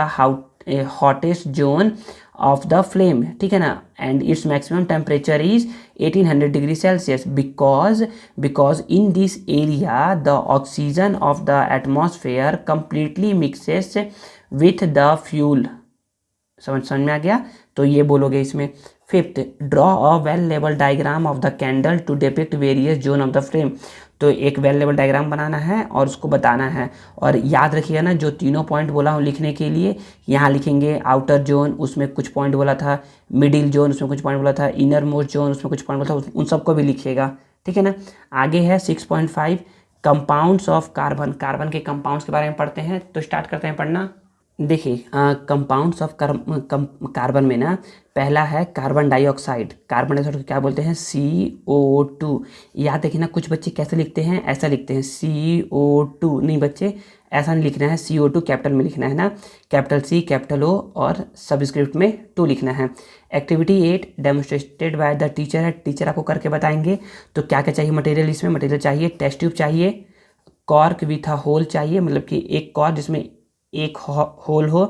hottest zone of the flame, ठीक है ना, and its maximum temperature is 1800 degree Celsius because in this area the oxygen of the atmosphere completely mixes with the fuel. समझ में आ गया, तो ये बोलोगे इसमें। Fifth, draw a well level diagram of the candle to depict various zone of the flame, तो एक वेल लेवल डायग्राम बनाना है और उसको बताना है। और याद रखिएगा ना, जो तीनों पॉइंट बोला हूँ लिखने के लिए, यहाँ लिखेंगे आउटर जोन, उसमें कुछ पॉइंट बोला था, मिडिल जोन उसमें कुछ पॉइंट बोला था, इनर मोस्ट जोन उसमें कुछ पॉइंट बोला था, उन सबको भी लिखिएगा, ठीक है ना। आगे है 6.5, कंपाउंड्स ऑफ कार्बन, कार्बन के कंपाउंड्स के बारे में पढ़ते हैं, तो स्टार्ट करते हैं पढ़ना। देखिए कंपाउंड्स ऑफ कार्बन में ना पहला है कार्बन डाइऑक्साइड, कार्बन डाइऑक्साइड को क्या बोलते हैं, CO2। याद देखिए ना, कुछ बच्चे कैसे लिखते हैं, ऐसा लिखते हैं CO2, नहीं बच्चे ऐसा नहीं लिखना है, CO2 कैपिटल में लिखना है ना, कैपिटल C कैपिटल O और सबस्क्रिप्ट में 2 लिखना है। Activity 8 demonstrated by the teacher है, टीचर आपको करके बताएंगे। तो क्या क्या चाहिए मटेरियल, इसमें मटेरियल चाहिए टेस्ट ट्यूब चाहिए, कॉर्क विथ अ होल चाहिए, मतलब कि एक कॉर्क जिसमें एक होल हो,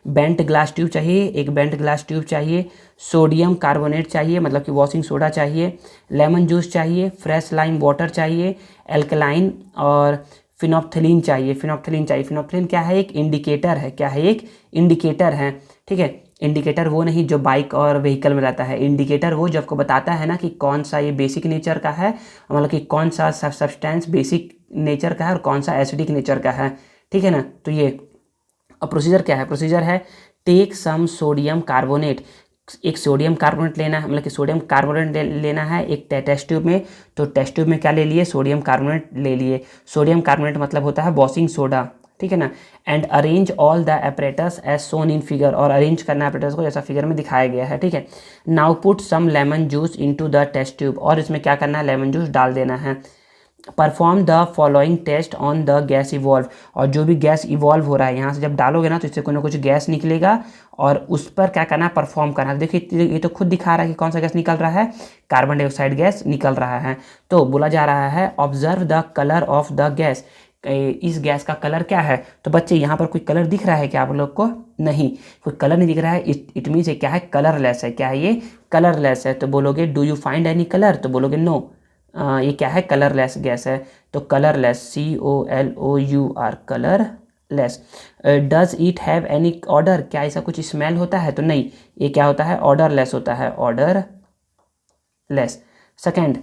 बेंट ग्लास ट्यूब चाहिए, एक बेंट ग्लास ट्यूब चाहिए, सोडियम कार्बोनेट चाहिए मतलब कि वॉशिंग सोडा चाहिए, लेमन जूस चाहिए, फ्रेश लाइम वाटर चाहिए, एल्कलाइन और फिनोप्थिलीन चाहिए, फिनोप्थिलीन क्या है, एक इंडिकेटर है, क्या है, एक इंडिकेटर है, ठीक है। इंडिकेटर वो नहीं जो बाइक और व्हीकल में रहता है, इंडिकेटर वो जो आपको बताता है ना कि कौन सा ये बेसिक नेचर का है, मतलब कि कौन सा सब्सटेंस बेसिक नेचर का है और कौन सा एसिडिक नेचर का है, ठीक है ना। तो ये अब प्रोसीजर क्या है, प्रोसीजर है टेक सम सोडियम कार्बोनेट, एक सोडियम कार्बोनेट लेना है, मतलब कि सोडियम कार्बोनेट लेना है एक टेस्ट ट्यूब में। तो टेस्ट ट्यूब में क्या ले लिए, सोडियम कार्बोनेट ले लिए, सोडियम कार्बोनेट मतलब होता है वॉशिंग सोडा, ठीक है ना। And arrange all the apparatus as shown in figure, और अरेंज करना एपरेटस को जैसा फिगर में दिखाया गया है, ठीक है। Now put some lemon juice into the test tube, और इसमें क्या करना है, लेमन जूस डाल देना है। Perform the following test on the gas evolve, और जो भी गैस इवॉल्व हो रहा है यहाँ से जब डालोगे ना तो इससे कोई ना कुछ गैस निकलेगा और उस पर क्या करना है, परफॉर्म करना है। देखिए ये तो खुद दिखा रहा है कि कौन सा गैस निकल रहा है, कार्बन डाइऑक्साइड गैस निकल रहा है। तो बोला जा रहा है observe the colour of the gas, इस गैस का कलर क्या है। तो बच्चे यहाँ पर कोई कलर दिख रहा है क्या आप लोग को, नहीं कोई कलर नहीं दिख रहा है, इट मीन्स ये क्या है, कलरलेस है, क्या है ये, कलरलेस है। तो बोलोगे do you find any colour, तो बोलोगे नो, ये क्या है, कलरलेस गैस है। तो colourless COLOUR colourless. Does it have any order, क्या ऐसा कुछ स्मेल होता है, तो नहीं, ये क्या होता है, ऑर्डरलेस होता है, odourless. Second,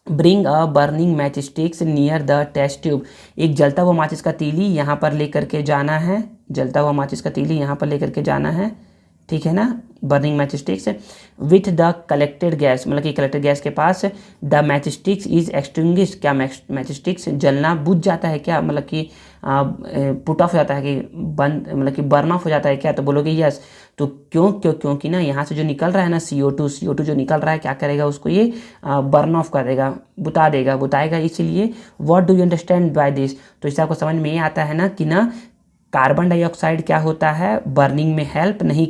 bring a burning match sticks near the test tube, एक जलता हुआ माचिस का तीली यहाँ पर लेकर के जाना है, जलता हुआ माचिस का तीली यहाँ पर लेकर के जाना है, ठीक है ना। Burning match sticks with the collected gas, मतलब कि कलेक्टेड गैस के पास the match sticks is extinguished, क्या मैच स्टिक्स जलना बुझ जाता है क्या, मतलब कि पुट ऑफ हो जाता है कि बंद, मतलब कि बर्न ऑफ हो जाता है क्या, तो बोलोगे यस। तो क्योंकि ना यहाँ से जो निकल रहा है ना CO2 जो निकल रहा है क्या करेगा, उसको ये बर्न ऑफ कर देगा, बुताएगा, इसीलिए what do you understand by this. तो इससे आपको समझ में ये आता है ना कि ना कार्बन डाइऑक्साइड क्या होता है, बर्निंग में हेल्प नहीं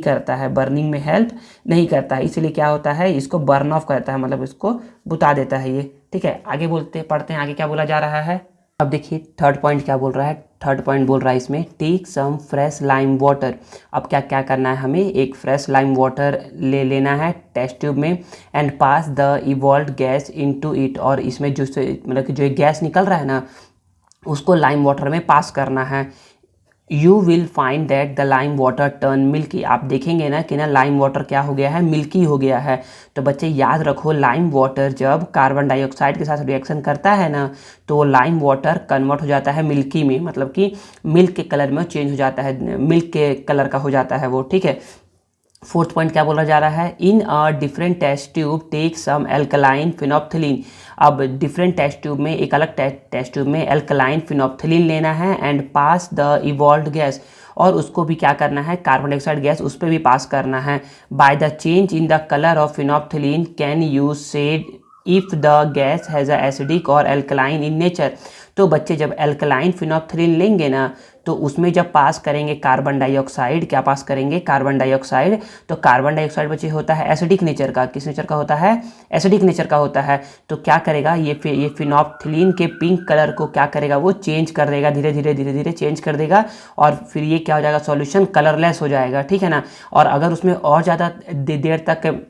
करता है, इसलिए क्या होता है, इसको बर्न ऑफ करता है, मतलब इसको बुता देता है ये, ठीक है। आगे पढ़ते हैं आगे क्या बोला जा रहा है। अब देखिए थर्ड पॉइंट क्या बोल रहा है, थर्ड पॉइंट बोल रहा है इसमें take some fresh lime water. अब क्या क्या करना है, हमें एक फ्रेश लाइम वाटर ले लेना है टेस्ट ट्यूब में, and pass the evolved gas into it, और इसमें जो गैस निकल रहा है ना उसको लाइम वाटर में पास करना है। You will find that the lime water turn milky. आप देखेंगे ना कि ना लाइम वाटर क्या हो गया है, मिल्की हो गया है। तो बच्चे याद रखो, लाइम वाटर जब कार्बन डाइऑक्साइड के साथ रिएक्शन करता है ना, तो वो लाइम वाटर कन्वर्ट हो जाता है मिल्की में, मतलब कि मिल्क के कलर में चेंज हो जाता है, मिल्क के कलर का हो जाता है वो, ठीक है। फोर्थ पॉइंट क्या बोला जा रहा है, in a different test tube take some alkaline phenolphthalein. अब डिफरेंट टेस्ट ट्यूब में, एक अलग टेस्ट ट्यूब में एल्कलाइन फिनोप्थिलीन लेना है and pass the evolved gas, और उसको भी क्या करना है, कार्बन डाइऑक्साइड गैस उस पर भी पास करना है। By the change in the colour of phenolphthalein can you said if the gas has a acidic और एल्कलाइन इन नेचर। तो बच्चे जब एल्कलाइन फिनोप्थिलीन लेंगे ना, तो उसमें जब पास करेंगे कार्बन डाइऑक्साइड, क्या पास करेंगे, कार्बन डाइऑक्साइड, तो कार्बन डाइऑक्साइड बच्चे होता है एसिडिक नेचर का। किस नेचर का होता है, एसिडिक नेचर का होता है। तो क्या करेगा, ये फिनोप्थिलीन के पिंक कलर को क्या करेगा, वो चेंज कर देगा, धीरे धीरे चेंज कर देगा, और फिर ये क्या हो जाएगा, सॉल्यूशन कलरलेस हो जाएगा, ठीक है ना। और अगर उसमें और ज़्यादा देर तक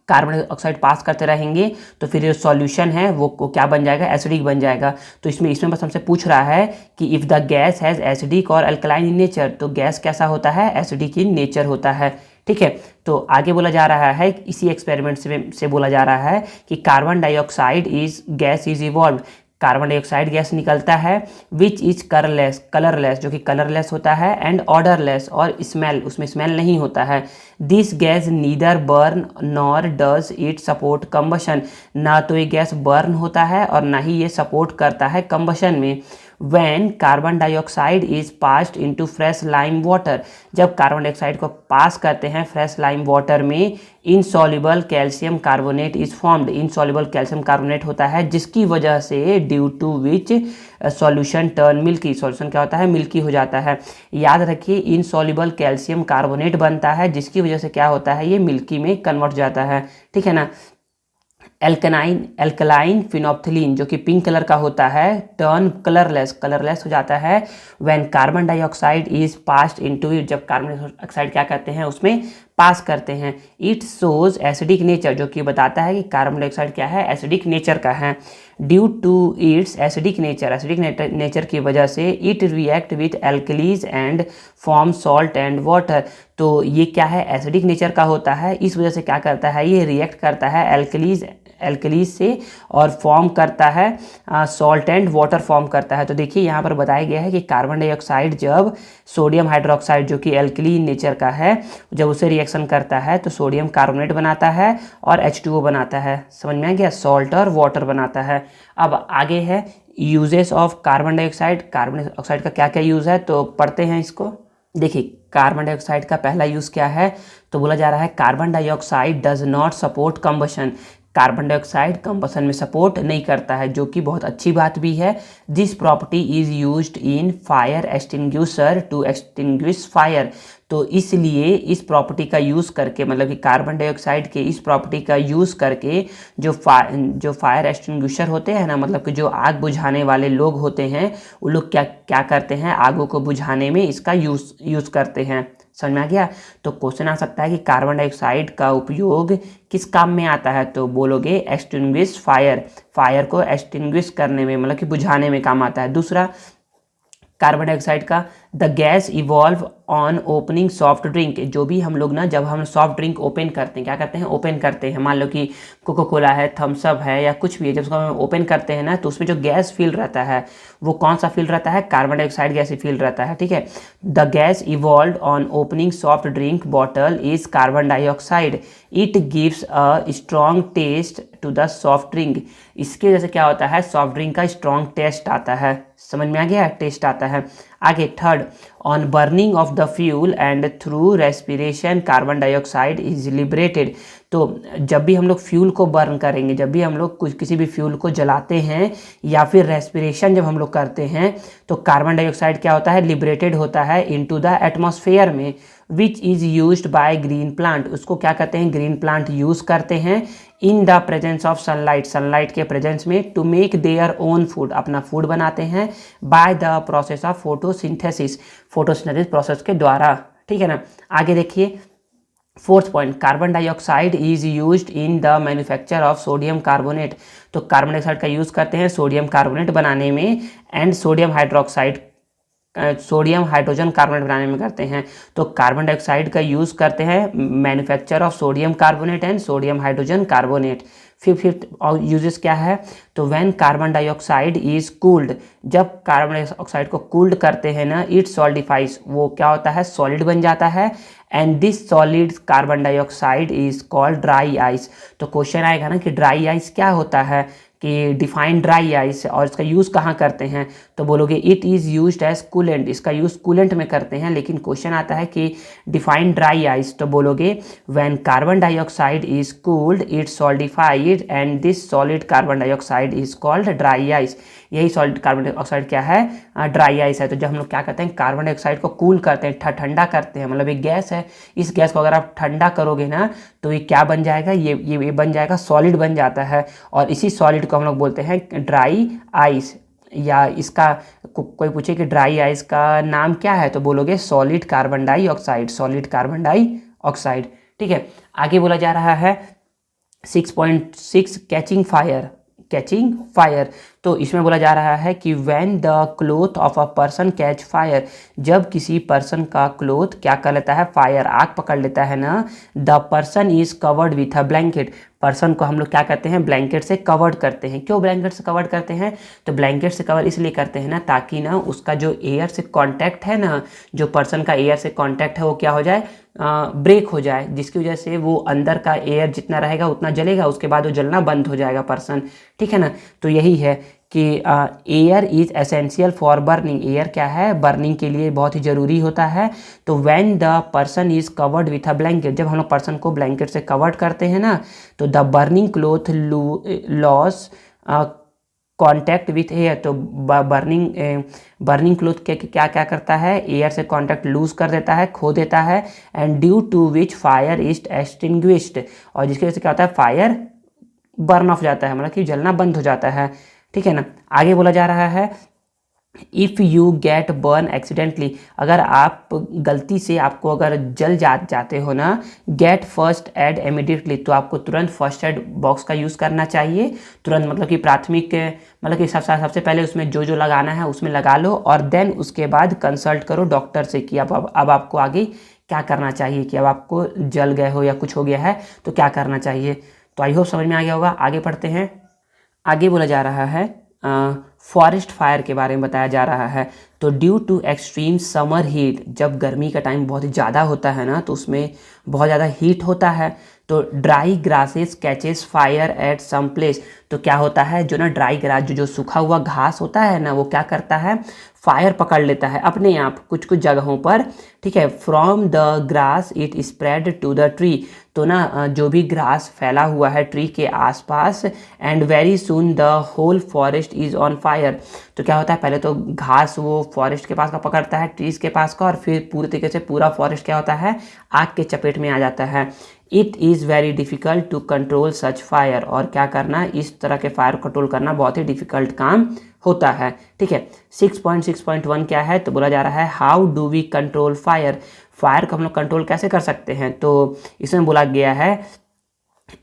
कार्बन डाइऑक्साइड पास करते रहेंगे, तो फिर जो सॉल्यूशन है वो क्या बन जाएगा, एसिडिक बन जाएगा। तो इसमें बस हमसे पूछ रहा है कि if the gas has acidic और अल्कलाइन इन नेचर, तो गैस कैसा होता है, एसिडिक इन नेचर होता है, ठीक है। तो आगे बोला जा रहा है, इसी एक्सपेरिमेंट से बोला जा रहा है कि carbon dioxide gas is evolve, carbon dioxide gas निकलता है विच इज कलरलेस, जो कि कलरलेस होता है, एंड ऑर्डरलेस, और स्मेल, उसमें स्मेल नहीं होता है। This gas neither burn nor does it support combustion, ना तो ये गैस बर्न होता है और ना ही ये सपोर्ट करता है कंबशन में। When carbon dioxide is passed into fresh lime water, जब कार्बन डाइऑक्साइड को पास करते हैं फ्रेश लाइम वाटर में, insoluble calcium carbonate is formed, insoluble calcium carbonate होता है, जिसकी वजह से due to which solution turn milky, solution क्या होता है, मिल्की हो जाता है। याद रखिए, इनसॉल्युबल कैल्शियम कार्बोनेट बनता है, जिसकी वजह से क्या होता है, ये मिल्की में कन्वर्ट जाता है, ठीक है ना। एल्कलाइन फिनोप्थिलीन जो कि पिंक कलर का होता है, टर्न कलरलेस हो जाता है when carbon dioxide is passed into it, जब कार्बन डाइऑक्साइड क्या करते हैं, उसमें पास करते हैं। इट शोज एसिडिक नेचर, जो कि बताता है कि कार्बन डाइऑक्साइड क्या है, एसिडिक नेचर का है। Due to its acidic nature की वजह से it react with alkalies and form salt and water. तो ये क्या है, एसिडिक नेचर का होता है, इस वजह से क्या करता है, ये रिएक्ट करता है एल्कलीज से, और फॉर्म करता है सॉल्ट एंड वाटर फॉर्म करता है। तो देखिए यहाँ पर बताया गया है कि कार्बन डाइऑक्साइड जब सोडियम हाइड्रोक्साइड, जो कि एल्कली नेचर का है, जब उसे रिएक्शन करता है तो सोडियम कार्बोनेट बनाता है और H2O बनाता है, समझ में आ गया, सॉल्ट और वाटर बनाता है। अब आगे है uses of carbon dioxide, carbon dioxide का क्या क्या यूज़ है, तो पढ़ते हैं इसको। देखिए, कार्बन डाइऑक्साइड का पहला यूज़ क्या है, तो बोला जा रहा है carbon dioxide does not support combustion, carbon dioxide combustion में सपोर्ट नहीं करता है, जो कि बहुत अच्छी बात भी है। This property is used in fire extinguisher to extinguish fire, तो इसलिए इस प्रॉपर्टी का यूज़ करके, मतलब कि कार्बन डाइऑक्साइड के इस प्रॉपर्टी का यूज़ करके जो फायर एक्सटिंग्विशर होते हैं ना, मतलब कि जो आग बुझाने वाले लोग होते हैं, वो लोग क्या क्या करते हैं, आगों को बुझाने में इसका यूज़ करते हैं, समझ में आ गया। तो क्वेश्चन आ सकता है कि कार्बन डाइऑक्साइड का उपयोग किस काम में आता है, तो बोलोगे एक्सटिंग्विश फायर को एक्सटिंग्विश करने में, मतलब कि बुझाने में काम आता है। दूसरा, कार्बन डाइऑक्साइड का the gas evolve on opening soft drink, जो भी हम लोग ना, जब हम सॉफ्ट ड्रिंक ओपन करते हैं, क्या करते हैं, ओपन करते हैं, मान लो कि कोको कोला है, थम्स अप है, या कुछ भी है, जब उसको हम ओपन करते हैं ना, तो उसमें जो गैस फील रहता है, वो कौन सा फील रहता है, कार्बन डाइऑक्साइड गैस ही फील रहता है, ठीक है। The gas evolve on opening soft drink bottle is carbon dioxide, it gives a strong taste to the soft drink, इसकी वजह से क्या होता है, सॉफ्ट ड्रिंक का स्ट्रॉन्ग टेस्ट आता है, समझ में आ गया, टेस्ट आता है। आगे third, on burning of the fuel and through respiration carbon dioxide is liberated, तो जब भी हम लोग फ्यूल को बर्न करेंगे, जब भी हम लोग किसी भी फ्यूल को जलाते हैं, या फिर रेस्पिरेशन जब हम लोग करते हैं, तो कार्बन डाइऑक्साइड क्या होता है, लिबरेटेड होता है इनटू द एटमॉस्फेयर में, which is used by green plant, उसको क्या करते हैं, ग्रीन प्लांट यूज़ करते हैं in the presence of sunlight के प्रेजेंस में, to make their own food, अपना फूड बनाते हैं, by the process of photosynthesis process के द्वारा, ठीक है ना। आगे देखिए, fourth point, carbon dioxide is used in the manufacture of sodium carbonate, तो कार्बन डाइऑक्साइड का यूज़ करते हैं सोडियम कार्बोनेट बनाने में, and sodium hydroxide sodium hydrogen carbonate बनाने में करते हैं। तो कार्बन डाइऑक्साइड का यूज़ करते हैं manufacture of sodium carbonate and sodium hydrogen carbonate. Fifth uses क्या है, तो when carbon dioxide is cooled, जब कार्बन डाइऑक्साइड को कूल्ड करते हैं ना, इट सॉलिडिफाइज, वो क्या होता है, सॉलिड बन जाता है। And this solid carbon dioxide is called dry ice. तो क्वेश्चन आएगा ना कि ड्राई आइस क्या होता है, कि डिफाइन ड्राई आइस, और इसका यूज़ कहाँ करते हैं, तो बोलोगे it is used as coolant, इसका यूज़ कूलेंट में करते हैं। लेकिन क्वेश्चन आता है कि डिफाइन ड्राई आइस, तो बोलोगे when carbon dioxide is cooled it solidified and this solid carbon dioxide is called dry ice. यही सॉलिड कार्बन डाइऑक्साइड क्या है, ड्राई आइस है। तो जब हम लोग क्या करते हैं, कार्बन डाइऑक्साइड को कूल करते हैं, ठंडा करते हैं, मतलब एक गैस है, इस गैस को अगर आप ठंडा करोगे ना, तो ये क्या बन जाएगा, ये बन जाएगा, सॉलिड बन जाता है। और इसी सॉलिड को हम लोग बोलते हैं ड्राई आइस। या इसका कोई पूछे कि ड्राई आइस का नाम क्या है, तो बोलोगे solid carbon dioxide, solid carbon dioxide. ठीक है, आगे बोला जा रहा है 6.6 कैचिंग फायर, कैचिंग फायर। तो इसमें बोला जा रहा है कि when the cloth of a person catch fire, जब किसी पर्सन का क्लोथ क्या कर लेता है, फायर, आग पकड़ लेता है ना, the person is covered with a blanket, person को हम लोग क्या करते हैं, ब्लैंकेट से कवर्ड करते हैं। क्यों ब्लैंकेट से कवर्ड करते हैं, तो ब्लैंकेट से कवर इसलिए करते हैं ना, ताकि ना उसका जो एयर से कांटेक्ट है ना, जो पर्सन का एयर से कांटेक्ट है वो क्या हो जाए, ब्रेक हो जाए, जिसकी वजह से वो अंदर का एयर जितना रहेगा उतना जलेगा, उसके बाद वो जलना बंद हो जाएगा पर्सन। ठीक है ना, तो यही है कि air is essential for burning, air क्या है, बर्निंग के लिए बहुत ही ज़रूरी होता है। तो when the person is covered with a blanket, जब हम लोग पर्सन को ब्लैंकेट से कवर्ड करते हैं ना, तो the burning cloth loss contact with air, तो बर्निंग क्लोथ के क्या क्या करता है, एयर से कांटेक्ट लूज कर देता है, खो देता है। And due to which fire is extinguished, और जिसकी वजह से क्या होता है, फायर बर्न ऑफ जाता है, मतलब कि जलना बंद हो जाता है। ठीक है ना, आगे बोला जा रहा है if you get burn accidentally, अगर आप गलती से आपको अगर जल जाते हो ना, गेट फर्स्ट एड इमीडिएटली, तो आपको तुरंत फर्स्ट एड बॉक्स का यूज़ करना चाहिए। तुरंत मतलब कि प्राथमिक, मतलब कि सबसे पहले उसमें जो जो लगाना है उसमें लगा लो, और देन उसके बाद कंसल्ट करो डॉक्टर से कि अब आपको आगे क्या करना चाहिए, कि अब आपको जल गए हो या कुछ हो गया है तो क्या करना चाहिए। तो आई होप समझ में आ गया होगा। आगे पढ़ते हैं। आगे बोला जा रहा है फॉरेस्ट फायर के बारे में बताया जा रहा है। तो due to extreme summer heat, जब गर्मी का टाइम बहुत ही ज़्यादा होता है ना, तो उसमें बहुत ज़्यादा हीट होता है, तो dry grasses catches fire at some place, तो क्या होता है, जो ना ड्राई ग्रास, जो सूखा हुआ घास होता है ना, वो क्या करता है, फायर पकड़ लेता है अपने आप कुछ कुछ जगहों पर। ठीक है, from the grass it spread to the tree, तो ना जो भी ग्रास फैला हुआ है ट्री के आसपास, and very soon the whole forest is on fire, तो क्या होता है, पहले तो घास वो फॉरेस्ट के पास का पकड़ता है, ट्रीज के पास का, और फिर पूरी तरीके से पूरा फॉरेस्ट क्या होता है, आग के चपेट में आ जाता है। It is very difficult to control such fire, और क्या करना, इस तरह के फायर कंट्रोल करना बहुत ही डिफ़िकल्ट काम होता है। ठीक है, 6.6.1 क्या है, तो बोला जा रहा है how do we control fire, fire को हम लोग कंट्रोल कैसे कर सकते हैं। तो इसमें बोला गया है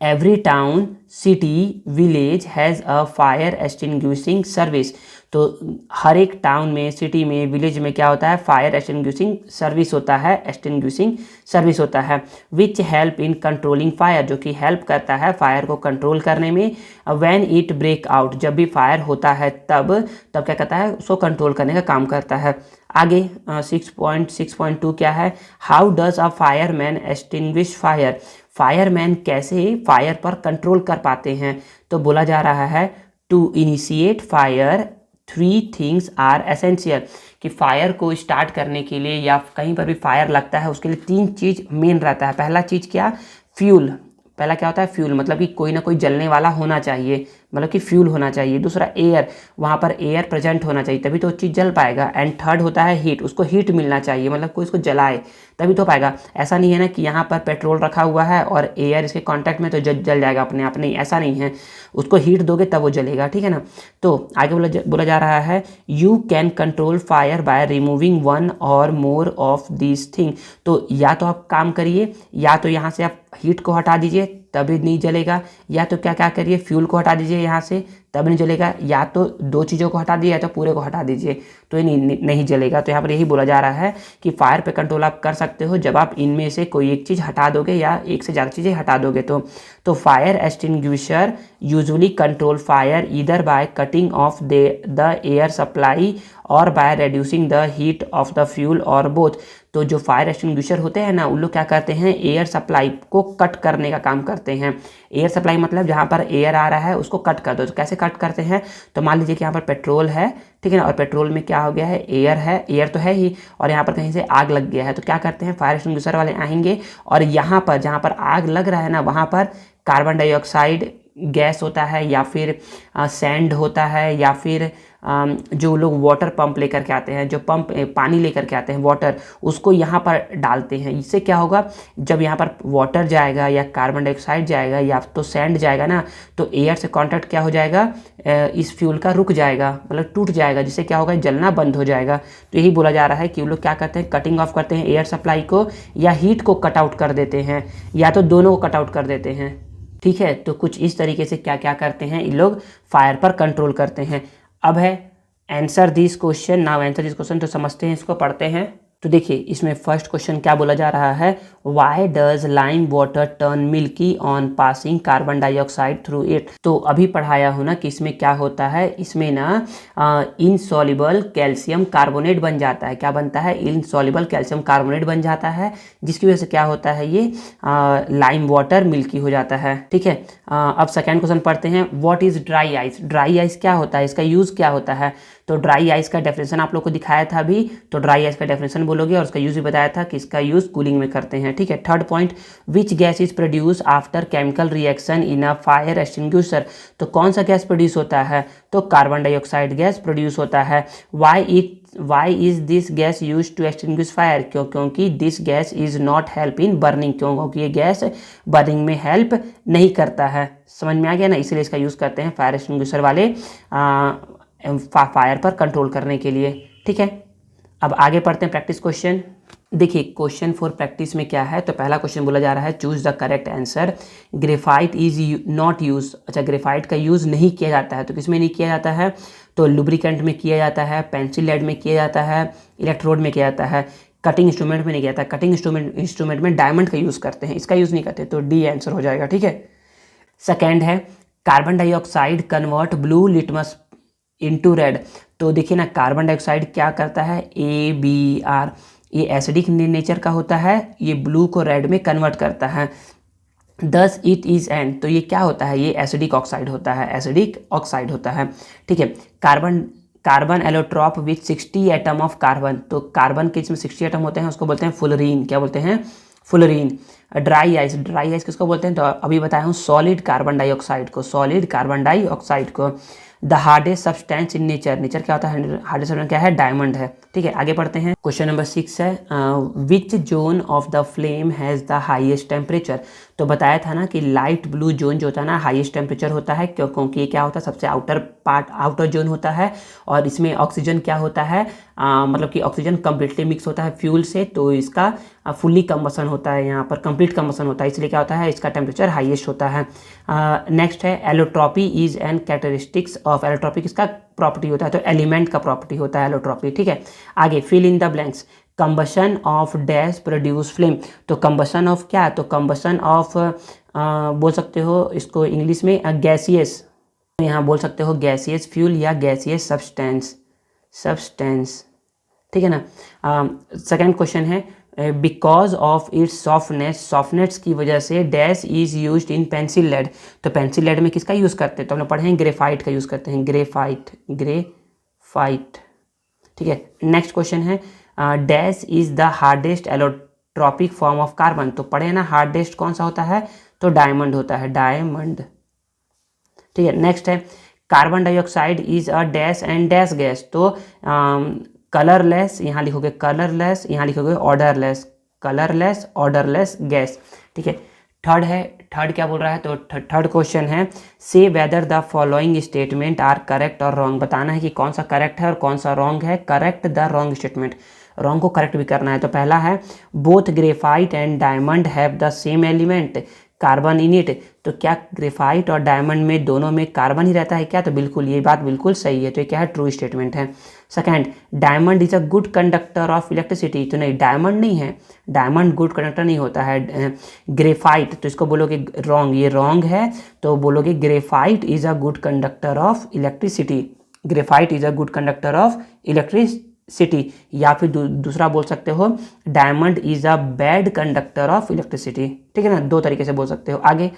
every town city village has a fire extinguishing service, तो हर एक टाउन में, सिटी में, विलेज में क्या होता है, फायर एक्सटिंग्विशिंग सर्विस होता है, एक्सटिंग्विशिंग सर्विस होता है, which help in controlling fire, जो कि हेल्प करता है फायर को कंट्रोल करने में। व्हेन इट ब्रेक आउट, जब भी फायर होता है तब क्या करता है, उसको कंट्रोल करने का काम करता है। आगे 6.6.2 क्या है, how does a fireman extinguish fire, fireman कैसे फायर पर कंट्रोल कर पाते हैं। तो बोला जा रहा है to initiate fire 3 things are essential, कि फायर को स्टार्ट करने के लिए या कहीं पर भी फायर लगता है उसके लिए 3 चीज़ मेन रहता है। पहला चीज़ क्या, फ्यूल, पहला क्या होता है, फ्यूल, मतलब कि कोई ना कोई जलने वाला होना चाहिए, मतलब कि फ्यूल होना चाहिए। दूसरा एयर, वहाँ पर एयर प्रेजेंट होना चाहिए, तभी तो चीज़ जल पाएगा। एंड थर्ड होता है हीट, उसको हीट मिलना चाहिए, मतलब कोई इसको जलाए तभी तो पाएगा। ऐसा नहीं है ना कि यहाँ पर पेट्रोल रखा हुआ है और एयर इसके कांटेक्ट में तो जल जाएगा अपने आप, नहीं, ऐसा नहीं है, उसको हीट दोगे तब वो जलेगा। ठीक है ना, तो आगे बोला जा रहा है you can control fire by removing 1 और मोर ऑफ दिस थिंग, तो या तो आप काम करिए, या तो यहाँ से आप हीट को हटा दीजिए, तभी नहीं जलेगा, या तो क्या क्या करिए फ्यूल को हटा दीजिए यहाँ से तब नहीं जलेगा, या तो दो चीज़ों को हटा दिए या तो पूरे को हटा दीजिए तो ये नहीं जलेगा। तो यहाँ पर यही बोला जा रहा है कि फायर पे कंट्रोल आप कर सकते हो जब आप इनमें से कोई एक चीज़ हटा दोगे या एक से ज़्यादा चीज़ें हटा दोगे। तो fire extinguisher usually control fire either by cutting off the air supply और by reducing the heat of the fuel और बोथ। तो जो फायर एक्सटिंग्विशर होते हैं ना, उन लोग क्या करते हैं, एयर सप्लाई को कट करने का काम करते हैं। एयर सप्लाई मतलब जहाँ पर एयर आ रहा है उसको कट कर दो। तो कैसे कट करते हैं, तो मान लीजिए कि यहाँ पर पेट्रोल है, ठीक है ना, और पेट्रोल में क्या हो गया है, एयर है, एयर तो है ही, और यहाँ पर कहीं से आग लग गया है। तो क्या करते हैं, फायर एक्सटिंग्विशर वाले आएंगे और यहाँ पर जहाँ पर आग लग रहा है ना, वहाँ पर कार्बन डाइऑक्साइड गैस होता है या फिर सैंड होता है, या फिर जो लोग वाटर पंप लेकर के आते हैं, जो पंप पानी लेकर के आते हैं वाटर, उसको यहाँ पर डालते हैं। इससे क्या होगा, जब यहाँ पर वाटर जाएगा या कार्बन डाइऑक्साइड जाएगा या तो सैंड जाएगा ना, तो एयर से कांटेक्ट क्या हो जाएगा, इस फ्यूल का रुक जाएगा, मतलब टूट जाएगा, जिससे क्या होगा, जलना बंद हो जाएगा। तो यही बोला जा रहा है कि वो लोग क्या करते हैं, कटिंग ऑफ करते हैं एयर सप्लाई को, या हीट को कट आउट कर देते हैं, या तो दोनों को कट आउट कर देते हैं। ठीक है, तो कुछ इस तरीके से क्या क्या करते हैं, ये लोग फायर पर कंट्रोल करते हैं। अब है answer this question, now answer this question. तो समझते हैं, इसको पढ़ते हैं। तो देखिए इसमें फर्स्ट क्वेश्चन क्या बोला जा रहा है, why does lime water turn milky on passing carbon dioxide through it. तो अभी पढ़ाया हो ना कि इसमें क्या होता है, इसमें ना इनसॉल्युबल कैल्शियम कार्बोनेट बन जाता है। क्या बनता है, इनसॉल्युबल कैल्शियम कार्बोनेट बन जाता है, जिसकी वजह से क्या होता है, ये लाइम वाटर मिल्की हो जाता है। ठीक है, अब सेकेंड क्वेश्चन पढ़ते हैं, what is dry ice. Dry ice क्या होता है, इसका यूज़ क्या होता है। तो ड्राई आइस का डेफिनेशन आप लोग को दिखाया था अभी, तो ड्राई आइस का डेफिनेशन बोलोगे और उसका यूज़ भी बताया था कि इसका यूज़ कूलिंग में करते हैं। ठीक है, third point, which gas is produce after chemical reaction in a fire extinguisher. तो कौन सा गैस प्रोड्यूस होता है, तो कार्बन डाइऑक्साइड गैस प्रोड्यूस होता है। Why is this gas use to extinguish fire. क्योंकि this gas is not help in burning. क्योंकि ये गैस बर्निंग में हेल्प नहीं करता है। समझ में आ गया ना, इसलिए इसका यूज़ करते हैं फायर एक्सटिंग्विशर वाले फायर पर कंट्रोल करने के लिए। ठीक है, अब आगे पढ़ते हैं प्रैक्टिस क्वेश्चन। देखिए क्वेश्चन फॉर प्रैक्टिस में क्या है, तो पहला क्वेश्चन बोला जा रहा है, choose the correct answer. Graphite is not use. अच्छा, ग्रेफाइट का यूज़ नहीं किया जाता है, तो किस में नहीं किया जाता है, तो लुब्रिकेंट में किया जाता है, पेंसिल लेड में किया जाता है, इलेक्ट्रोड में किया जाता है, कटिंग इंस्ट्रूमेंट में नहीं किया जाता। कटिंग इंस्ट्रूमेंट में डायमंड का यूज़ करते हैं, इसका यूज़ नहीं करते, तो डी आंसर हो जाएगा। ठीक है, सेकेंड है, carbon dioxide convert blue litmus into red. तो देखिए ना, कार्बन डाइऑक्साइड क्या करता है, ABR, ये एसिडिक नेचर का होता है, ये ब्लू को रेड में कन्वर्ट करता है। दस इट इज एन, तो ये क्या होता है, ये एसिडिक ऑक्साइड होता है, एसिडिक ऑक्साइड होता है। ठीक है, carbon allotrope with 60 atom of carbon. तो कार्बन के इसमें 60 एटम होते हैं, उसको बोलते हैं फुलरीन। क्या बोलते हैं, फुलरीन। ड्राई आइस किसको बोलते हैं, तो अभी बताया हूँ, सॉलिड कार्बन डाइऑक्साइड को, सॉलिड कार्बन डाइऑक्साइड को। The hardest substance in nature. Nature क्या होता है, हार्डेस्ट सब्सटेंस क्या है, डायमंड है। ठीक है, आगे पढ़ते हैं। क्वेश्चन नंबर 6 है, which zone of the flame has the highest temperature. तो बताया था ना कि लाइट ब्लू जोन जो होता है ना, हाईएस्ट टेम्परेचर होता है, क्योंकि ये क्या होता है, सबसे आउटर जोन होता है, और इसमें ऑक्सीजन क्या होता है, मतलब कि ऑक्सीजन कम्प्लीटली मिक्स होता है फ्यूल से, तो इसका फुल्ली कंबसन होता है, यहाँ पर कंप्लीट कंबसन होता है, इसलिए क्या होता है, इसका टेम्परेचर हाईएस्ट होता है। नेक्स्ट है, allotropy is an characteristics of. Allotropy किसका प्रॉपर्टी होता है, तो एलिमेंट का प्रॉपर्टी होता है एलोट्रॉपी। ठीक है, आगे fill in the blanks. Combustion of dash produce flame. तो कंबशन ऑफ क्या, तो कंबशन ऑफ बोल सकते हो इसको इंग्लिश में गैसियस, यहाँ बोल सकते हो गैसियस फ्यूल या गैसियस सब्सटेंस। ठीक है ना। सेकेंड क्वेश्चन है, बिकॉज ऑफ इट्स सॉफ्टनेस की वजह से dash is used in pencil lead. तो पेंसिल लेड में किसका यूज़ करते हैं, तो हम लोग पढ़े हैं ग्रेफाइट का यूज़ करते हैं, ग्रेफाइट। ठीक है, नेक्स्ट क्वेश्चन है, dash is the hardest allotropic form of carbon. तो पढ़े ना, हार्डेस्ट कौन सा होता है, तो डायमंड होता है, डायमंड। ठीक है, नेक्स्ट है, carbon dioxide is a dash and dash gas. तो कलरलेस, यहाँ लिखोगे कलरलेस, यहाँ लिखोगे ऑर्डरलेस, कलरलेस ऑर्डरलेस गैस। ठीक है, थर्ड क्या बोल रहा है, तो थर्ड क्वेश्चन है, say whether the following statement are correct और रॉन्ग। बताना है कि कौन सा करेक्ट है और कौन सा रॉन्ग है। Correct the wrong statement, wrong को करेक्ट भी करना है। तो पहला है, both graphite and diamond have the same element. Carbon in it, तो क्या ग्रेफाइट और डायमंड में दोनों में कार्बन ही रहता है क्या? तो बिल्कुल, ये बात बिल्कुल सही है, तो ये क्या है? ट्रू स्टेटमेंट है। Second, diamond is a good conductor of electricity, तो नहीं, डायमंड नहीं है, डायमंड गुड कंडक्टर नहीं होता है। ग्रेफाइट, तो इसको बोलोगे रॉन्ग, ये रॉन्ग है, तो बोलोगे graphite is a good conductor of electricity, graphite is a good conductor of electricity. या फिर दूसरा बोल सकते हो diamond is a bad conductor of electricity, ठीक है ना, दो तरीके से बोल सकते हो। आगे,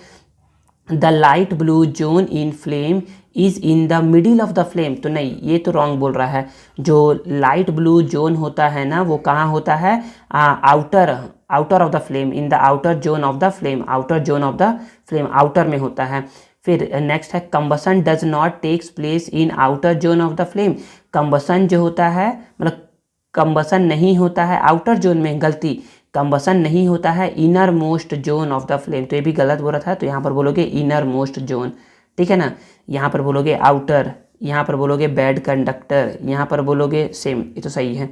the light blue zone in flame is in the middle of the flame, तो नहीं, ये तो रॉन्ग बोल रहा है। जो लाइट ब्लू जोन होता है ना, वो कहाँ होता है? Outer outer of the flame, in the outer zone of the flame, outer zone of the flame, outer में होता है। फिर नेक्स्ट है combustion does not takes place in outer zone of the flame, combustion जो होता है, मतलब कंबसन नहीं होता है आउटर जोन में, गलती, कंबसन नहीं होता है inner most zone of the flame, तो ये भी गलत बोल रहा था, तो यहाँ पर बोलोगे इनर मोस्ट जोन, ठीक है ना। यहाँ पर बोलोगे आउटर, यहाँ पर बोलोगे बैड कंडक्टर, यहाँ पर बोलोगे सेम, ये तो सही है।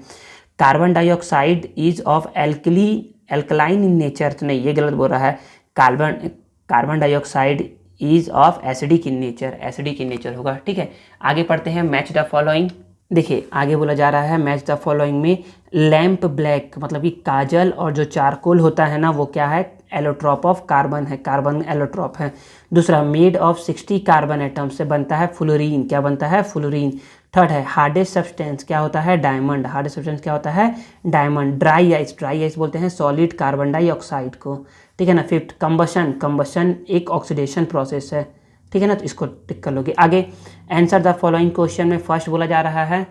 Carbon dioxide is of alkaline in nature, तो नहीं, ये गलत बोल रहा है। Carbon dioxide is of acidic in nature, acidic in nature होगा, ठीक है। आगे पढ़ते हैं, मैच द फॉलोइंग। देखिए आगे बोला जा रहा है मैच द फॉलोइंग में लैम्प ब्लैक, मतलब कि काजल और जो चारकोल होता है ना, वो क्या है? एलोट्रॉप ऑफ कार्बन है, कार्बन एलोट्रॉप है। दूसरा, मेड ऑफ 60 कार्बन एटम्स से बनता है फ्लोरीन, क्या बनता है? फ्लोरीन। थर्ड है हार्डेस्ट सब्सटेंस, क्या होता है? डायमंड, हार्डेस्ट सब्सटेंस क्या होता है? Diamond. Dry ice, dry ice बोलते हैं सॉलिड कार्बन डाइऑक्साइड को, ठीक है ना। फिफ्थ, कंबशन, कंबशन एक ऑक्सीडेशन प्रोसेस है, ठीक है ना, तो इसको टिक कर लोगे। आगे, आंसर द फॉलोइंग क्वेश्चन में फर्स्ट बोला जा रहा है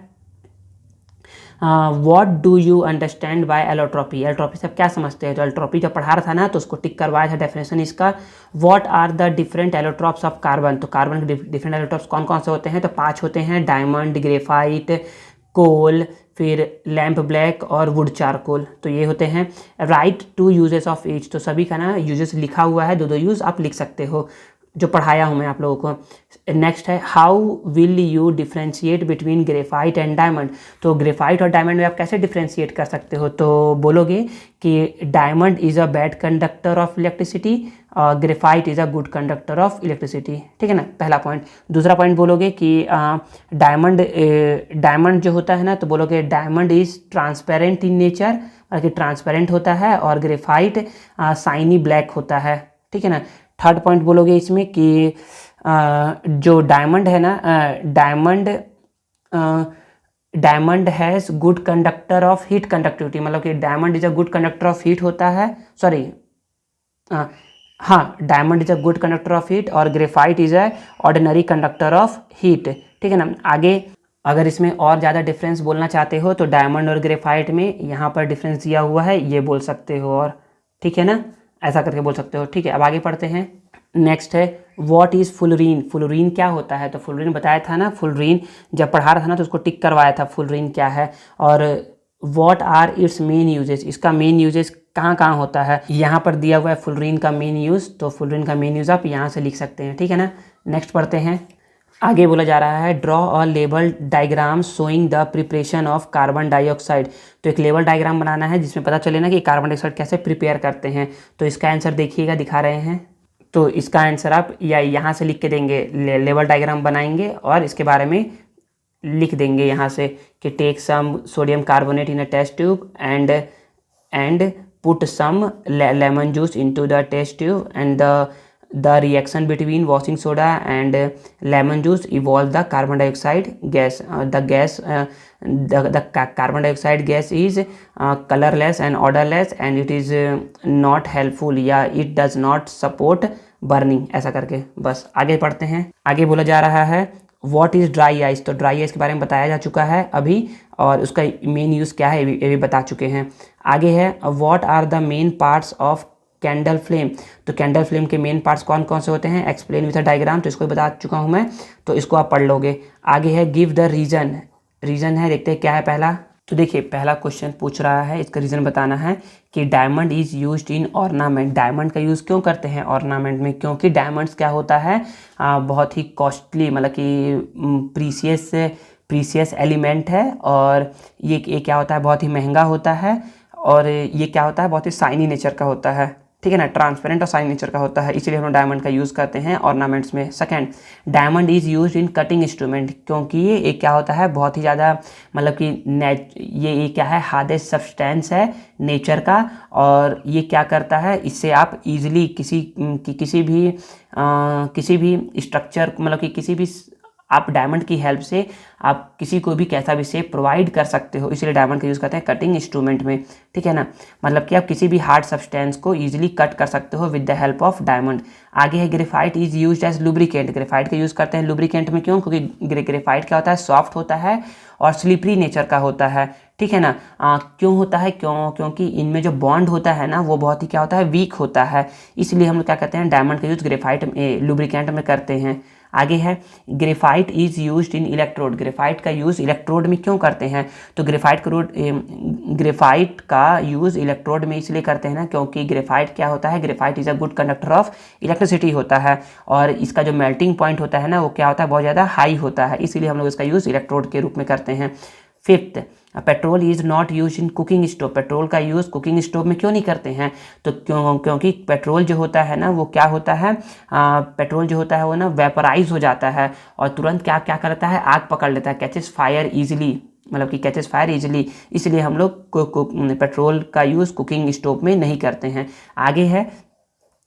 what do you understand by allotropy, allotropy से आप क्या समझते हैं? तो एलोट्रॉपी जब पढ़ा रहा था ना, तो उसको टिक करवाया था डेफिनेशन इसका। What are the different allotropes of carbon, तो कार्बन के डिफरेंट एलोट्रॉप्स कौन कौन से होते हैं? तो 5 होते हैं, डायमंड, ग्रेफाइट, कोल, फिर लैम्प ब्लैक और वुड चारकोल, तो ये होते हैं। Write two uses of each, तो सभी का ना यूजेस लिखा हुआ है, दो यूज़ आप लिख सकते हो, जो पढ़ाया हूँ मैं आप लोगों को। नेक्स्ट है how will you differentiate between graphite and diamond, तो ग्रेफाइट और डायमंड में आप कैसे डिफ्रेंशिएट कर सकते हो? तो बोलोगे कि diamond is a bad conductor of electricity और graphite is a good conductor of electricity, ठीक है ना, पहला पॉइंट। दूसरा पॉइंट बोलोगे कि डायमंड जो होता है ना, तो बोलोगे diamond is transparent in nature, मतलब कि ट्रांसपेरेंट होता है, और ग्रेफाइट शाइनी ब्लैक होता है, ठीक है ना। थर्ड पॉइंट बोलोगे इसमें कि जो डायमंड है ना, diamond has good conductor of heat conductivity, मतलब कि diamond is a good conductor of heat होता है, सॉरी, हाँ, diamond is a good conductor of heat और graphite is a ordinary conductor of heat, ठीक है ना। आगे अगर इसमें और ज़्यादा डिफरेंस बोलना चाहते हो तो डायमंड और ग्रेफाइट में यहाँ पर डिफरेंस दिया हुआ है, ये बोल सकते हो, और ठीक है ना, ऐसा करके बोल सकते हो, ठीक है। अब आगे पढ़ते हैं। नेक्स्ट है व्हाट इज़ फुलरीन, फुलरीन क्या होता है? तो फुलरीन बताया था ना, फुलरीन जब पढ़ा रहा था ना, तो उसको टिक करवाया था फुलरीन क्या है। और what are its main uses, इसका मेन यूजेस कहाँ कहाँ होता है? यहाँ पर दिया हुआ है फुलरीन का मेन यूज़, तो फुलरीन का मेन यूज़ आप यहाँ से लिख सकते हैं, ठीक है ना। नेक्स्ट पढ़ते हैं। आगे बोला जा रहा है draw a level diagram showing the preparation of carbon dioxide, तो एक लेवल डायग्राम बनाना है जिसमें पता चले ना कि कार्बन डाइऑक्साइड कैसे प्रिपेयर करते हैं। तो इसका आंसर देखिएगा, दिखा रहे हैं, तो इसका आंसर आप या यहाँ से लिख के देंगे, लेवल डायग्राम बनाएंगे और इसके बारे में लिख देंगे यहाँ से कि take some sodium carbonate in a test tube and put some lemon juice into the test tube and the reaction between washing soda and lemon juice evolve the carbon dioxide gas. The carbon dioxide gas is colorless and odorless and it is not helpful, या it does not support burning, ऐसा करके। बस आगे पढ़ते हैं। आगे बोला जा रहा है व्हाट इज़ ड्राई आइस, तो ड्राई आइस के बारे में बताया जा चुका है अभी, और उसका मेन यूज़ क्या है ये भी बता चुके हैं। आगे है what are the main parts of candle flame, तो कैंडल फ्लेम के मेन पार्ट्स कौन कौन से होते हैं? एक्सप्लेन विद अ डायग्राम, तो इसको बता चुका हूँ मैं, तो इसको आप पढ़ लोगे। आगे है गिव द रीजन, रीजन है, देखते हैं क्या है पहला। तो देखिए पहला क्वेश्चन पूछ रहा है, इसका रीज़न बताना है कि diamond is used in ornament, diamond का यूज़ क्यों करते हैं ऑर्नामेंट में? क्योंकि डायमंड्स क्या होता है, बहुत ही कॉस्टली, मतलब कि प्रीसियस एलिमेंट है, और ये क्या होता है, बहुत ही महंगा होता है, और ये क्या होता है, बहुत ही शाइनी नेचर का होता है, ठीक है ना, ट्रांसपेरेंट और शाइन नेचर का होता है, इसलिए हम लोग डायमंड का यूज़ करते हैं ऑर्नामेंट्स में। Second, diamond is use in cutting instrument, क्योंकि ये क्या होता है, बहुत ही ज़्यादा मतलब कि ये क्या है, हार्डेस्ट सब्सटेंस है नेचर का, और ये क्या करता है, इससे आप इजीली किसी भी स्ट्रक्चर, मतलब कि किसी भी, आप डायमंड की हेल्प से आप किसी को भी कैसा भी शेप प्रोवाइड कर सकते हो, इसलिए डायमंड का यूज़ करते हैं कटिंग इंस्ट्रूमेंट में। ठीक है ना, मतलब कि आप किसी भी हार्ड सब्सटेंस को इजीली कट कर सकते हो with the help of diamond. आगे है graphite is used as lubricant, graphite का यूज़ करते हैं लुब्रिकेंट में, क्यों, क्योंकि ग्रेफाइट क्या होता है, सॉफ्ट होता है और स्लिपरी नेचर का होता है। ठीक है ना, क्यों होता है, क्योंकि इनमें जो बॉन्ड होता है ना वो बहुत ही क्या होता है, वीक होता है, इसलिए हम लोग क्या कहते हैं, डायमंड का यूज़ ग्रेफाइट लुब्रिकेंट में करते हैं। आगे है graphite is used in electrode, graphite का यूज़ इलेक्ट्रोड में क्यों करते हैं, तो ग्रेफाइट का यूज़ इलेक्ट्रोड में इसलिए करते हैं ना, क्योंकि ग्रेफाइट क्या होता है, graphite is a good conductor of electricity होता है, और इसका जो मेल्टिंग पॉइंट होता है ना वो क्या होता है, बहुत ज़्यादा हाई होता है, इसीलिए हम लोग इसका यूज़ इलेक्ट्रोड के रूप में करते हैं। Fifth, petrol is not use in cooking stove, petrol का यूज़ कुकिंग स्टोव में क्यों नहीं करते हैं, तो क्योंकि पेट्रोल जो होता है ना वो क्या होता है, पेट्रोल जो होता है वो ना वेपराइज हो जाता है और तुरंत क्या क्या करता है, आग पकड़ लेता है, कैचेस फायर ईजिली, मतलब कि कैचेस फायर इजीली, इसलिए हम लोग पेट्रोल का यूज़ कुकिंग स्टोव में नहीं करते हैं। आगे है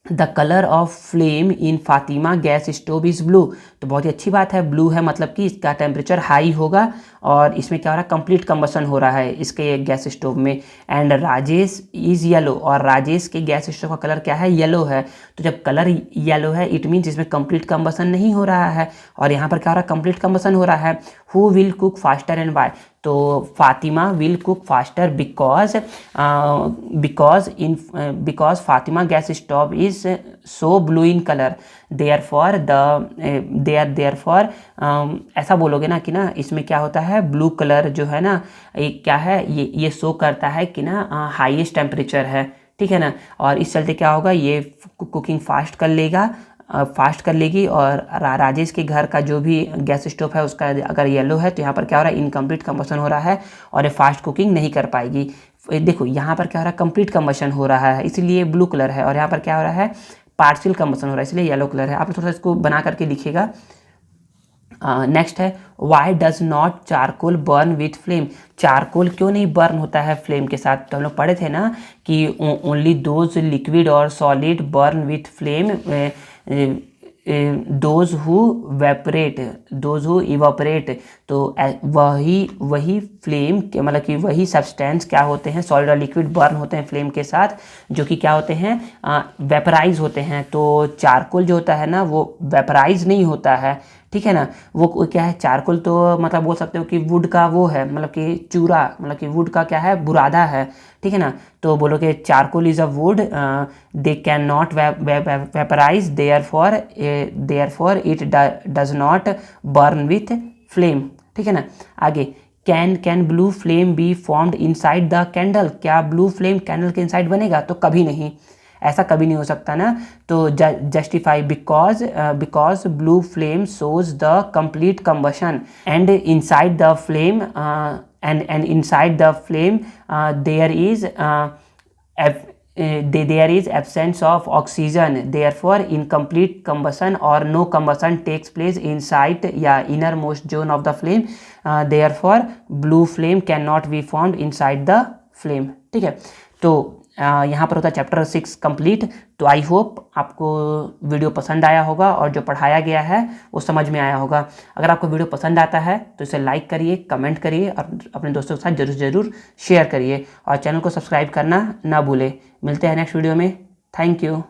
the colour of flame in Fatima gas stove is blue, तो बहुत ही अच्छी बात है, ब्लू है मतलब कि इसका टेम्परेचर हाई होगा और इसमें क्या हो रहा है, कंप्लीट कंबसन हो रहा है इसके गैस स्टोव में। एंड राजेश इज़ येलो, और राजेश के गैस स्टोव का कलर क्या है, येलो है, तो जब कलर येलो है इट मीन्स इसमें कंप्लीट कंबसन नहीं हो रहा है, और यहाँ पर क्या हो रहा है, कंप्लीट कंबसन हो रहा है। Who will cook faster and why, तो Fatima will cook faster because Fatima gas stove is so blue in colour, therefore ऐसा बोलोगे ना कि ना इसमें क्या होता है, ब्लू कलर जो है ना एक क्या है, ये शो करता है कि ना हाईएस्ट टेम्परेचर है। ठीक है ना, और इस चलते क्या होगा, ये कुकिंग फास्ट कर लेगी, और राजेश के घर का जो भी गैस स्टोव है उसका अगर येलो है तो यहाँ पर क्या हो रहा है, इनकम्प्लीट कंबशन हो रहा है और ये फास्ट कुकिंग नहीं कर पाएगी। देखो यहाँ पर क्या हो रहा है, कंप्लीट कंबशन हो रहा है इसलिए ब्लू कलर है, और यहाँ पर क्या हो रहा है, पार्शियल कंबशन हो रहा है इसलिए येलो कलर है। आप थोड़ा सा इसको बना करके लिखिएगा। नेक्स्ट है why does not charcoal burn with flame, charcoal क्यों नहीं बर्न होता है फ्लेम के साथ, तो हम लोग पढ़े थे ना कि ओनली दोज लिक्विड और solid burn with flame, those who evaporate, तो वही फ्लेम के मतलब कि वही सब्सटेंस क्या होते हैं, सॉलिड और लिक्विड बर्न होते हैं फ्लेम के साथ, जो कि क्या होते हैं, वेपराइज होते हैं। तो चारकोल जो होता है ना वो वेपराइज नहीं होता है। ठीक है ना, वो क्या है, चारकोल तो मतलब बोल सकते हो कि वुड का वो है, मतलब कि चूरा, मतलब कि वुड का क्या है, बुरादा है। ठीक है ना, तो बोलो कि charcoal is a would, they can not vaporise, therefore it does not burn with flame. ठीक है ना, आगे can blue flame be formed inside the candle, क्या ब्लू फ्लेम कैंडल के इनसाइड बनेगा, तो कभी नहीं, ऐसा कभी नहीं हो सकता ना। तो justify because blue flame shows the complete combustion and inside the flame and inside the flame there is absence of oxygen, therefore incomplete combustion or no combustion takes place inside innermost zone of the flame, therefore blue flame cannot be formed inside the flame। ठीक है, तो यहाँ पर होता है चैप्टर 6 कंप्लीट। तो आई होप आपको वीडियो पसंद आया होगा और जो पढ़ाया गया है वो समझ में आया होगा। अगर आपको वीडियो पसंद आता है तो इसे लाइक करिए, कमेंट करिए और अपने दोस्तों के साथ ज़रूर शेयर करिए, और चैनल को सब्सक्राइब करना ना भूलें। मिलते हैं नेक्स्ट वीडियो में। Thank you.